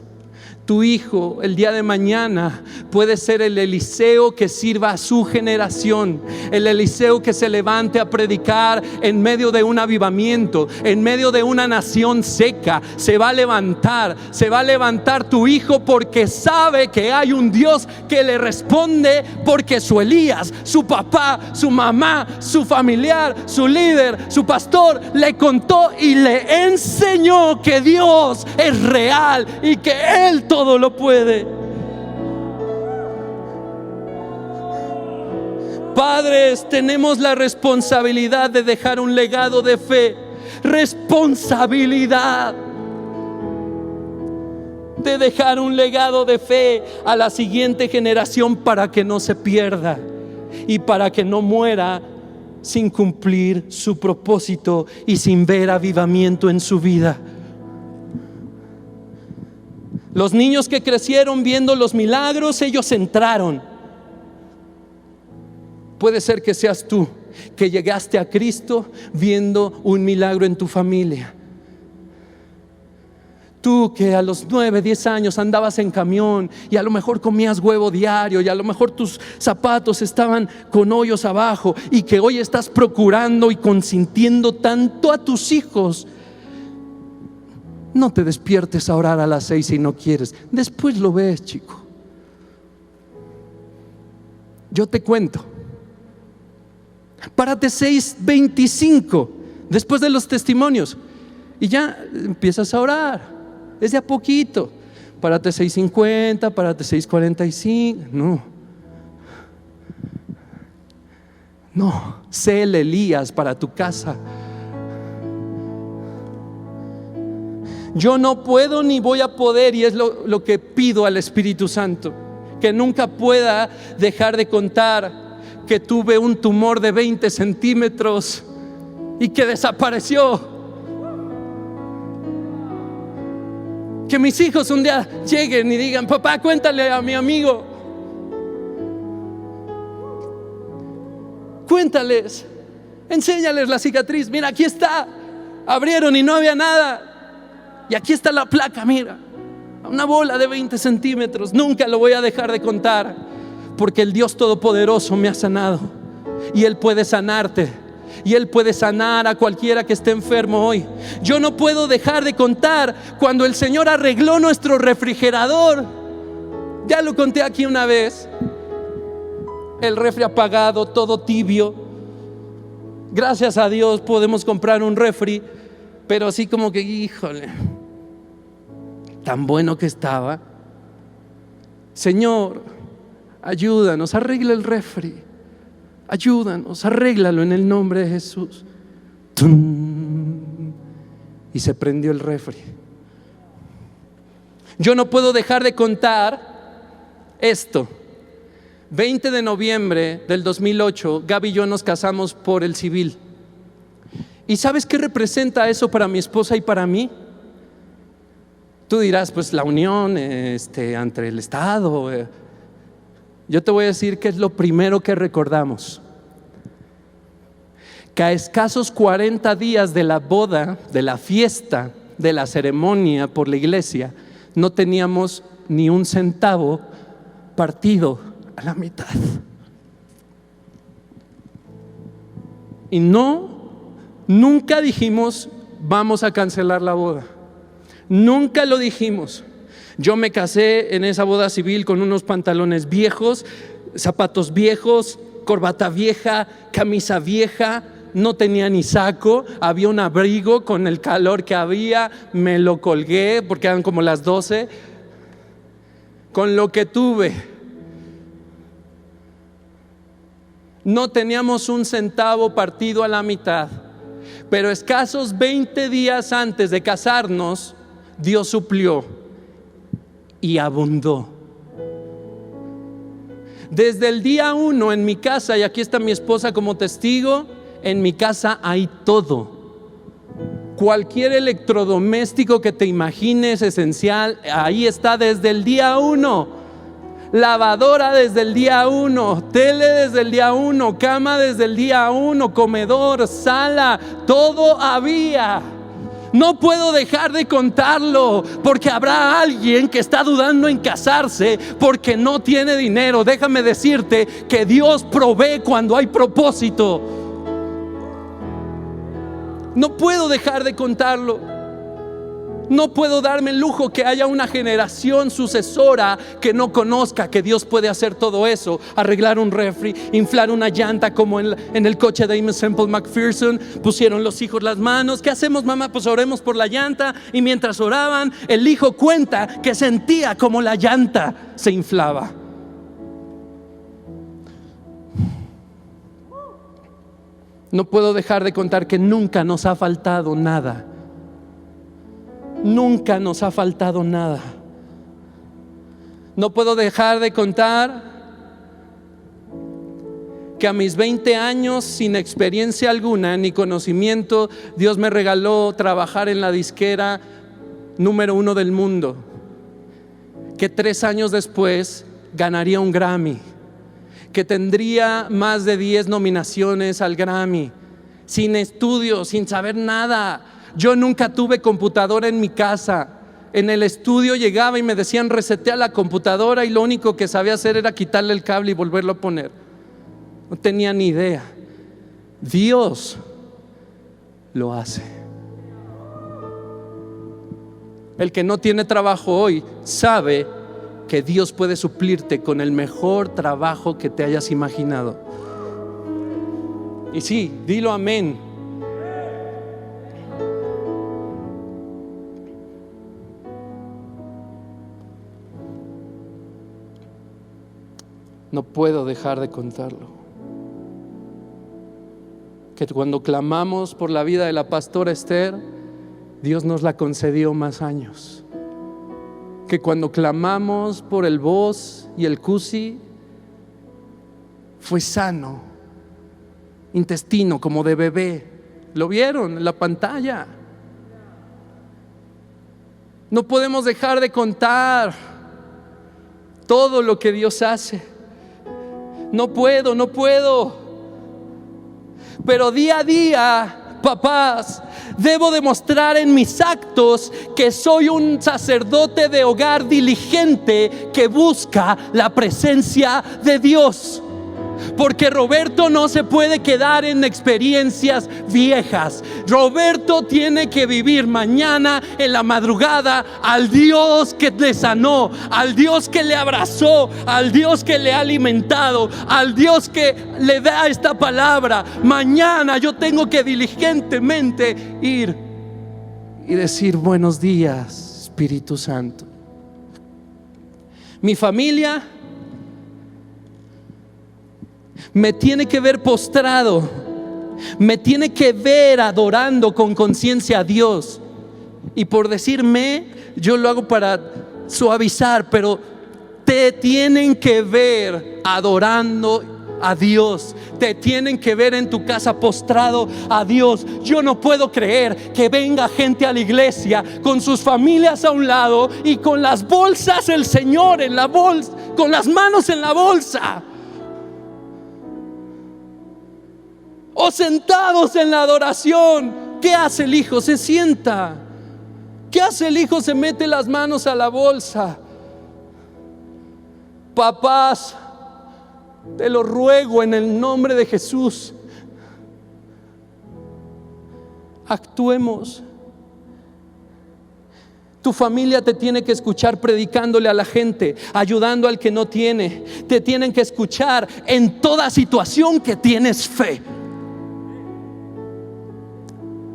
tu hijo el día de mañana puede ser el Eliseo que sirva a su generación, el Eliseo que se levante a predicar en medio de un avivamiento, en medio de una nación seca. Se va a levantar tu hijo, porque sabe que hay un Dios que le responde, porque su Elías, su papá, su mamá, su familiar, su líder, su pastor le contó y le enseñó que Dios es real y que Él todo lo puede. Padres, tenemos la responsabilidad de dejar un legado de fe. Responsabilidad. de dejar un legado de fe a la siguiente generación para que no se pierda y para que no muera sin cumplir su propósito y sin ver avivamiento en su vida. Los niños que crecieron viendo los milagros, ellos entraron. Puede ser que seas tú, que llegaste a Cristo viendo un milagro en tu familia. Tú que a los 9, 10 años andabas en camión y a lo mejor comías huevo diario y a lo mejor tus zapatos estaban con hoyos abajo, y que hoy estás procurando y consintiendo tanto a tus hijos. No te despiertes a orar a las 6 si no quieres. Después lo ves, chico. Yo te cuento. Párate 6:25 después de los testimonios y ya empiezas a orar. Es de a poquito. Párate 6:50, párate 6:45. No, sé el Elías para tu casa. Yo no puedo ni voy a poder, y es lo que pido al Espíritu Santo, que nunca pueda dejar de contar que tuve un tumor de 20 centímetros y que desapareció. Que mis hijos un día lleguen y digan: papá, cuéntale a mi amigo, cuéntales, enséñales la cicatriz. Mira, aquí está. Abrieron y no había nada, y aquí está la placa, mira, una bola de 20 centímetros. Nunca lo voy a dejar de contar, porque el Dios Todopoderoso me ha sanado, y Él puede sanarte, y Él puede sanar a cualquiera que esté enfermo hoy. Yo no puedo dejar de contar cuando el Señor arregló nuestro refrigerador. Ya lo conté aquí una vez. El refri apagado, todo tibio. Gracias a Dios podemos comprar un refri, pero así como que, híjole, tan bueno que estaba. Señor, ayúdanos, arregla el refri. Ayúdanos, arréglalo en el nombre de Jesús. ¡Tum! Y se prendió el refri. Yo no puedo dejar de contar esto. 20 de noviembre del 2008, Gaby y yo nos casamos por el civil. ¿Y sabes qué representa eso para mi esposa y para mí? Tú dirás, pues la unión entre el Estado. Yo te voy a decir que es lo primero que recordamos. Que a escasos 40 días de la boda, de la fiesta, de la ceremonia por la iglesia, no teníamos ni un centavo partido a la mitad. Y nunca dijimos: vamos a cancelar la boda. Nunca lo dijimos. Yo me casé en esa boda civil con unos pantalones viejos, zapatos viejos, corbata vieja, camisa vieja. No tenía ni saco, había un abrigo con el calor que había. Me lo colgué porque eran como las 12. Con lo que tuve. No teníamos un centavo partido a la mitad. Pero escasos 20 días antes de casarnos, Dios suplió y abundó. Desde el día 1 en mi casa, y aquí está mi esposa como testigo, en mi casa hay todo. Cualquier electrodoméstico que te imagines esencial, ahí está desde el día 1. Lavadora desde el día 1, tele desde el día 1, cama desde el día 1, comedor, sala, todo había. No puedo dejar de contarlo, porque habrá alguien que está dudando en casarse porque no tiene dinero. Déjame decirte que Dios provee cuando hay propósito. No puedo dejar de contarlo. No puedo darme el lujo que haya una generación sucesora que no conozca que Dios puede hacer todo eso. Arreglar un refri, inflar una llanta como en el coche de Amos Semple McPherson. Pusieron los hijos las manos. ¿Qué hacemos, mamá? Pues oremos por la llanta. Y mientras oraban, el hijo cuenta que sentía como la llanta se inflaba. No puedo dejar de contar que nunca nos ha faltado nada. Nunca nos ha faltado nada. No puedo dejar de contar que a mis 20 años, sin experiencia alguna ni conocimiento, Dios me regaló trabajar en la disquera número 1 del mundo, que 3 años después ganaría un Grammy, que tendría más de 10 nominaciones al Grammy, sin estudios, sin saber nada. Yo nunca tuve computadora en mi casa. En el estudio llegaba y me decían resetea la computadora, y lo único que sabía hacer era quitarle el cable y volverlo a poner. No tenía ni idea. Dios lo hace. El que no tiene trabajo hoy sabe que Dios puede suplirte con el mejor trabajo que te hayas imaginado. Y sí, dilo amén. No puedo dejar de contarlo. Que cuando clamamos por la vida de la pastora Esther, Dios nos la concedió más años. Que cuando clamamos por el Boss y el Cusi, fue sano, intestino como de bebé. ¿Lo vieron en la pantalla? No podemos dejar de contar todo lo que Dios hace. No puedo. Pero día a día, papás, debo demostrar en mis actos que soy un sacerdote de hogar diligente que busca la presencia de Dios. Porque Roberto no se puede quedar en experiencias viejas. Roberto tiene que vivir mañana en la madrugada al Dios que le sanó, al Dios que le abrazó, al Dios que le ha alimentado, al Dios que le da esta palabra. Mañana yo tengo que diligentemente ir y decir buenos días, Espíritu Santo. Mi familia me tiene que ver postrado, me tiene que ver adorando con conciencia a Dios. Y por decirme, yo lo hago para suavizar, pero te tienen que ver adorando a Dios. Te tienen que ver en tu casa postrado a Dios. Yo no puedo creer que venga gente a la iglesia con sus familias a un lado y con las bolsas del Señor en la bolsa, con las manos en la bolsa, o sentados en la adoración. ¿Qué hace el hijo? Se sienta. ¿Qué hace el hijo? Se mete las manos a la bolsa. Papás, te lo ruego en el nombre de Jesús, actuemos. Tu familia te tiene que escuchar predicándole a la gente, ayudando al que no tiene. Te tienen que escuchar en toda situación que tienes fe.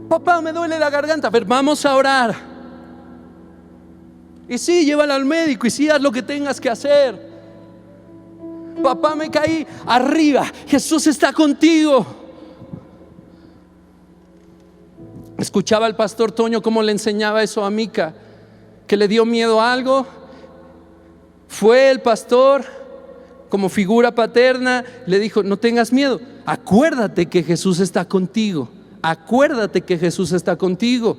Papá, me duele la garganta. A ver, vamos a orar. Y sí, llévala al médico. Y sí, haz lo que tengas que hacer. Papá, me caí. Arriba, Jesús está contigo. Escuchaba al pastor Toño cómo le enseñaba eso a Mica, que le dio miedo a algo. Fue el pastor como figura paterna, le dijo: no tengas miedo, acuérdate que Jesús está contigo. Acuérdate que Jesús está contigo.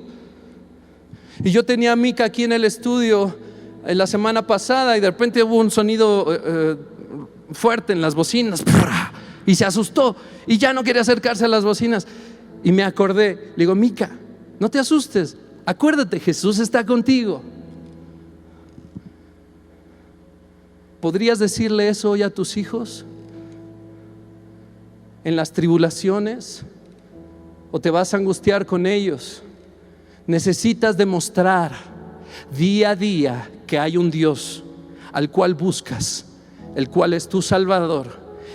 Y yo tenía a Mica aquí en el estudio la semana pasada, y de repente hubo un sonido fuerte en las bocinas, y se asustó y ya no quería acercarse a las bocinas. Y me acordé, le digo: Mica, no te asustes, acuérdate, Jesús está contigo. ¿Podrías decirle eso hoy a tus hijos? En las tribulaciones, ¿o te vas a angustiar con ellos? Necesitas demostrar día a día que hay un Dios al cual buscas, el cual es tu Salvador,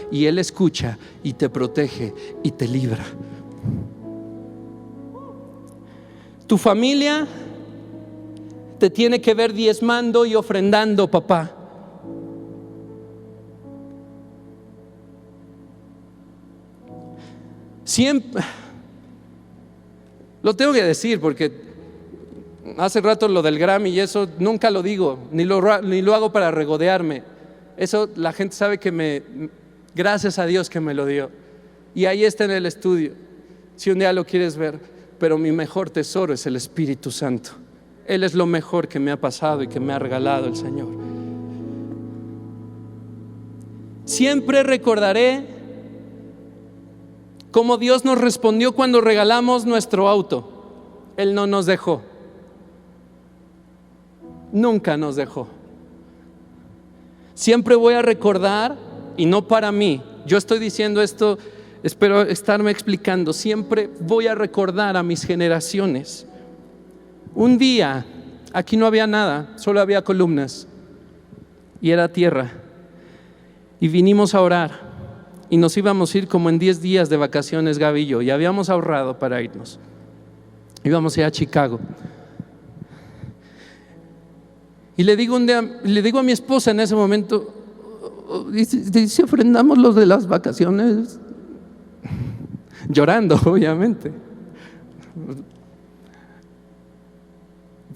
y Él escucha y te protege y te libra. Tu familia te tiene que ver diezmando y ofrendando, papá. Siempre lo tengo que decir porque hace rato lo del Grammy y eso nunca lo digo, ni lo hago para regodearme. Eso la gente sabe que gracias a Dios que me lo dio. Y ahí está en el estudio, si un día lo quieres ver. Pero mi mejor tesoro es el Espíritu Santo. Él es lo mejor que me ha pasado y que me ha regalado el Señor. Siempre recordaré cómo Dios nos respondió cuando regalamos nuestro auto. Él no nos dejó. Nunca nos dejó. Siempre voy a recordar, y no para mí, yo estoy diciendo esto, espero estarme explicando, siempre voy a recordar a mis generaciones. Un día, aquí no había nada, solo había columnas y era tierra. Y vinimos a orar y nos íbamos a ir como en 10 días de vacaciones, Gaby y yo, y habíamos ahorrado para irnos. Íbamos a ir a Chicago. Y le digo a mi esposa en ese momento, dice, ofrendamos los de las vacaciones. Llorando, obviamente.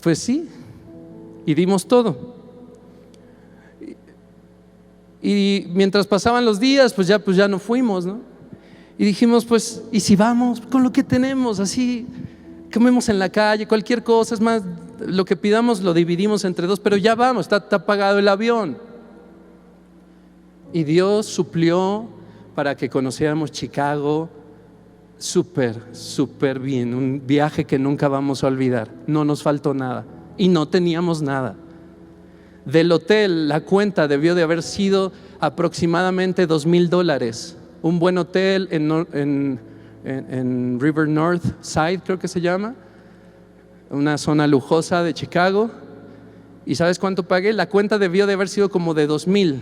Pues sí, y dimos todo. Y mientras pasaban los días, pues ya no fuimos, ¿no? Y dijimos, pues, ¿y si vamos con lo que tenemos? Así, comemos en la calle, cualquier cosa, es más, lo que pidamos lo dividimos entre dos, pero ya vamos, está pagado el avión. Y Dios suplió para que conociéramos Chicago súper bien, un viaje que nunca vamos a olvidar. No nos faltó nada y no teníamos nada. Del hotel, la cuenta debió de haber sido aproximadamente $2,000. Un buen hotel en River North Side, creo que se llama, una zona lujosa de Chicago. ¿Y sabes cuánto pagué? La cuenta debió de haber sido como de $2,000.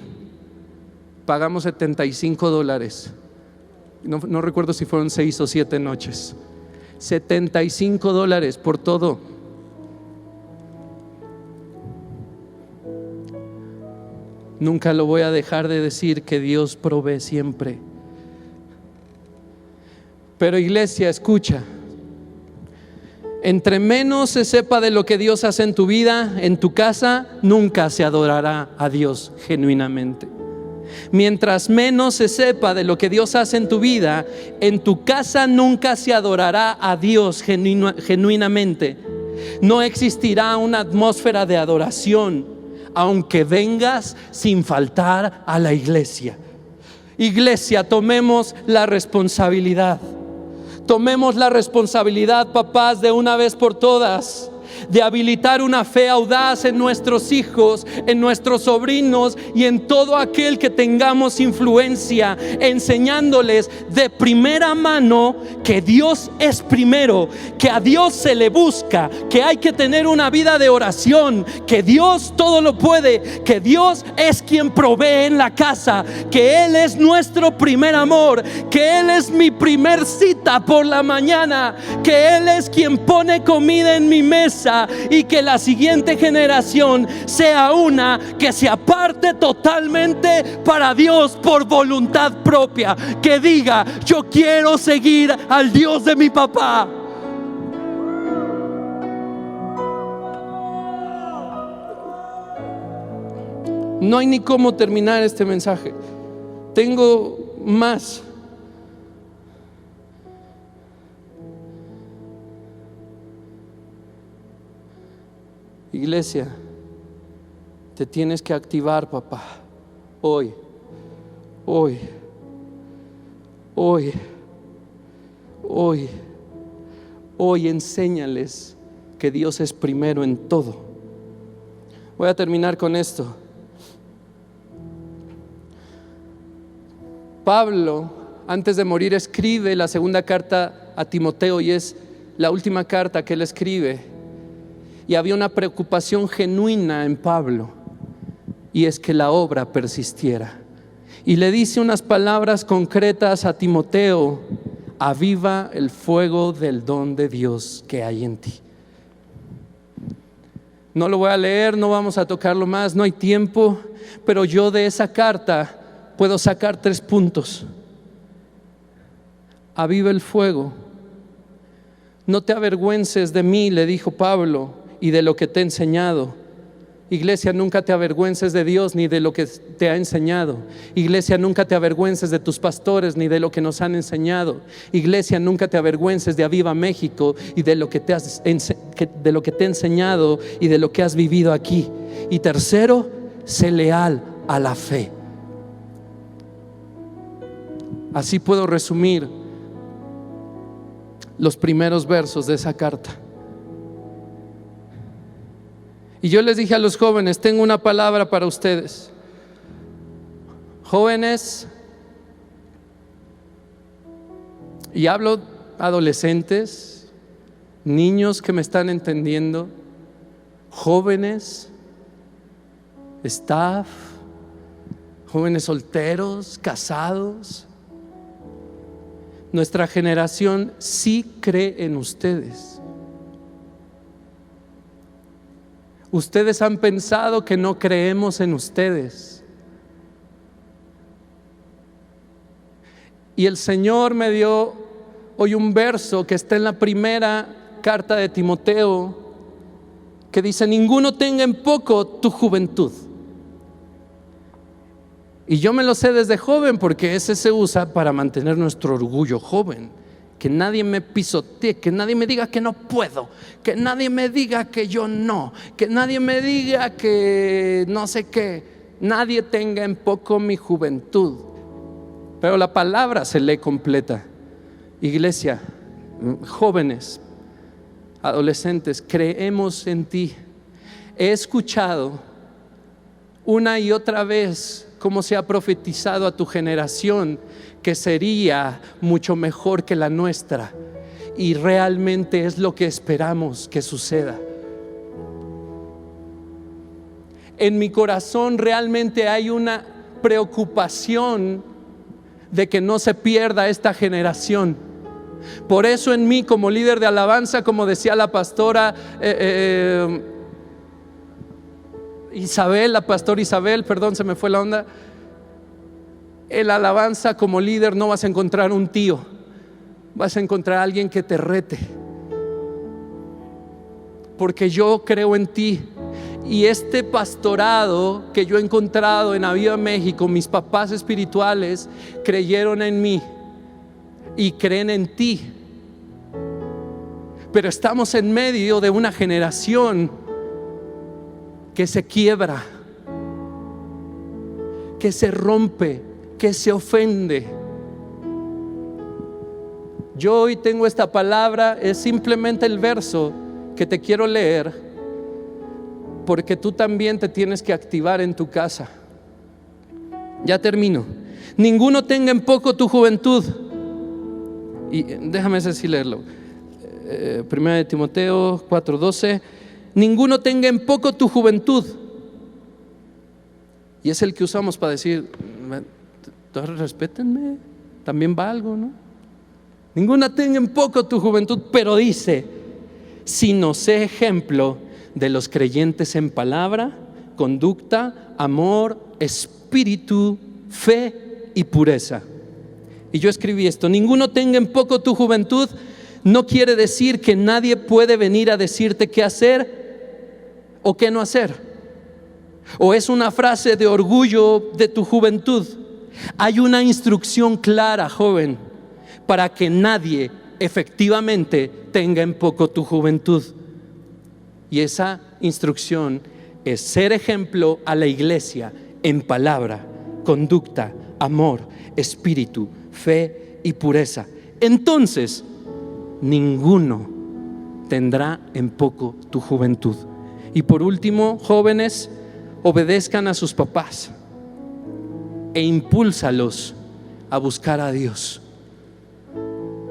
Pagamos $75. No recuerdo si fueron 6 o 7 noches. $75 por todo. Nunca lo voy a dejar de decir, que Dios provee siempre. Pero iglesia, escucha. Entre menos se sepa de lo que Dios hace en tu vida, en tu casa, nunca se adorará a Dios genuinamente. Mientras menos se sepa de lo que Dios hace en tu vida, en tu casa nunca se adorará a Dios genuinamente. No existirá una atmósfera de adoración, aunque vengas sin faltar a la iglesia. Iglesia, tomemos la responsabilidad. Tomemos la responsabilidad, papás, de una vez por todas, de habilitar una fe audaz en nuestros hijos, en nuestros sobrinos y en todo aquel que tengamos influencia, enseñándoles de primera mano que Dios es primero, que a Dios se le busca, que hay que tener una vida de oración, que Dios todo lo puede, que Dios es quien provee en la casa, que Él es nuestro primer amor, que Él es mi primer cita por la mañana, que Él es quien pone comida en mi mesa, y que la siguiente generación sea una que se aparte totalmente para Dios por voluntad propia, que diga: yo quiero seguir al Dios de mi papá. No hay ni cómo terminar este mensaje. Tengo más. Iglesia, te tienes que activar, papá. Hoy enséñales que Dios es primero en todo. Voy a terminar con esto. Pablo, antes de morir, escribe la segunda carta a Timoteo, y es la última carta que él escribe. Y había una preocupación genuina en Pablo, y es que la obra persistiera. Y le dice unas palabras concretas a Timoteo: aviva el fuego del don de Dios que hay en ti. No lo voy a leer, no vamos a tocarlo más, no hay tiempo, pero yo de esa carta puedo sacar 3 puntos. Aviva el fuego. No te avergüences de mí, le dijo Pablo, y de lo que te he enseñado. Iglesia, nunca te avergüences de Dios ni de lo que te ha enseñado. Iglesia, nunca te avergüences de tus pastores ni de lo que nos han enseñado. Iglesia, nunca te avergüences de Aviva México y de lo que te he enseñado y de lo que has vivido aquí. Y tercero, sé leal a la fe. Así puedo resumir los primeros versos de esa carta. Y yo les dije a los jóvenes, tengo una palabra para ustedes. Jóvenes, y hablo adolescentes, niños que me están entendiendo, jóvenes, staff, jóvenes solteros, casados. Nuestra generación sí cree en ustedes. Ustedes han pensado que no creemos en ustedes. Y el Señor me dio hoy un verso que está en la primera carta de Timoteo, que dice: ninguno tenga en poco tu juventud. Y yo me lo sé desde joven, porque ese se usa para mantener nuestro orgullo joven. Que nadie me pisotee, que nadie me diga que no puedo, que nadie me diga que yo no, que nadie me diga que no sé qué. Nadie tenga en poco mi juventud. Pero la palabra se lee completa. Iglesia, jóvenes, adolescentes, creemos en ti. He escuchado una y otra vez cómo se ha profetizado a tu generación que sería mucho mejor que la nuestra, y realmente es lo que esperamos que suceda. En mi corazón realmente hay una preocupación de que no se pierda esta generación. Por eso en mí, como líder de alabanza, como decía la pastora Isabel, la pastora Isabel, perdón, se me fue la onda. En la alabanza como líder no vas a encontrar un tío, vas a encontrar a alguien que te rete, porque yo creo en ti. Y este pastorado que yo he encontrado en Aviva México, mis papás espirituales creyeron en mí y creen en ti. Pero estamos en medio de una generación que se quiebra, que se rompe, que se ofende. Yo hoy tengo esta palabra, es simplemente el verso que te quiero leer, porque tú también te tienes que activar en tu casa. Ya termino. Ninguno tenga en poco tu juventud. Y déjame así leerlo. Primera de Timoteo 4:12. Ninguno tenga en poco tu juventud. Y es el que usamos para decir: respétenme, también valgo, ¿no? Ninguna tenga en poco tu juventud, pero dice: sino sé ejemplo de los creyentes en palabra, conducta, amor, espíritu, fe y pureza. Y yo escribí esto: ninguno tenga en poco tu juventud. No quiere decir que nadie puede venir a decirte qué hacer o qué no hacer, o es una frase de orgullo de tu juventud. Hay una instrucción clara, joven, para que nadie efectivamente tenga en poco tu juventud. Y esa instrucción es ser ejemplo a la iglesia en palabra, conducta, amor, espíritu, fe y pureza. Entonces, ninguno tendrá en poco tu juventud. Y por último, jóvenes, obedezcan a sus papás e impúlsalos a buscar a Dios.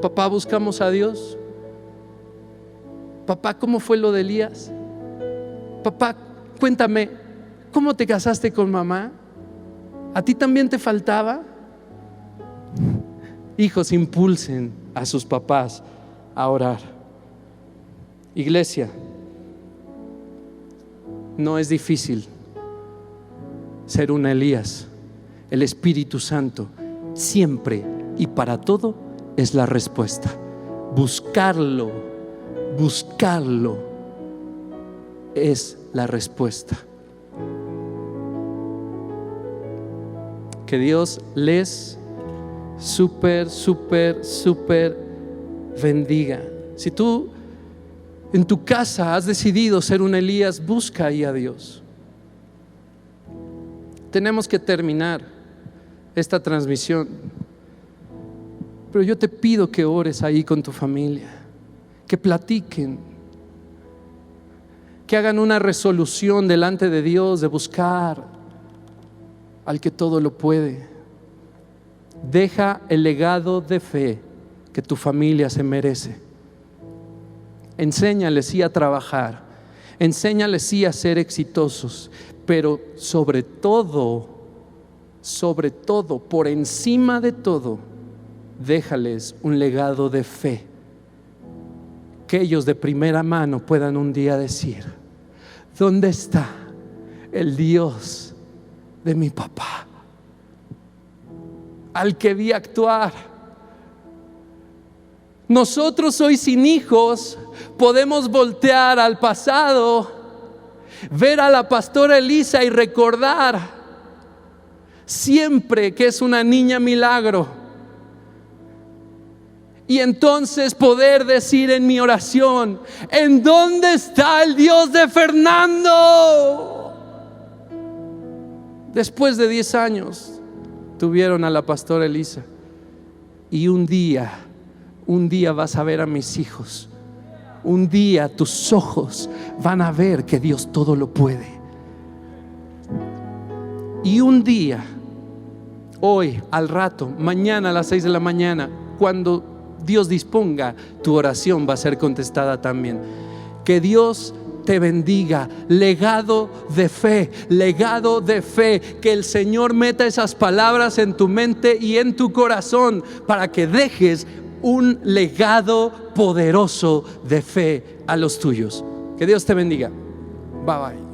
Papá, ¿buscamos a Dios? Papá, ¿cómo fue lo de Elías? Papá, cuéntame, ¿cómo te casaste con mamá? ¿A ti también te faltaba? Hijos, impulsen a sus papás a orar. Iglesia, no es difícil ser un Elías. El Espíritu Santo siempre y para todo es la respuesta. Buscarlo, buscarlo. es la respuesta. Que Dios les súper bendiga. Si tú en tu casa has decidido ser un Elías, busca ahí a Dios. Tenemos que terminar esta transmisión, pero yo te pido que ores ahí con tu familia, que platiquen, que hagan una resolución delante de Dios de buscar al que todo lo puede. Deja el legado de fe que tu familia se merece. Enséñales sí a trabajar, enséñales sí a ser exitosos, pero sobre todo, por encima de todo, déjales un legado de fe, que ellos de primera mano puedan un día decir: ¿dónde está el Dios de mi papá, al que vi actuar? Nosotros hoy sin hijos podemos voltear al pasado, ver a la pastora Elisa y recordar siempre que es una niña milagro, y entonces poder decir en mi oración: ¿en dónde está el Dios de Fernando? Después de 10 años tuvieron a la pastora Elisa, y un día vas a ver a mis hijos. Un día tus ojos van a ver que Dios todo lo puede. Y un día, hoy, al rato, mañana a las 6 de la mañana, cuando Dios disponga, tu oración va a ser contestada también. Que Dios te bendiga. Legado de fe, legado de fe. Que el Señor meta esas palabras en tu mente y en tu corazón para que dejes un legado poderoso de fe a los tuyos. Que Dios te bendiga. Bye bye.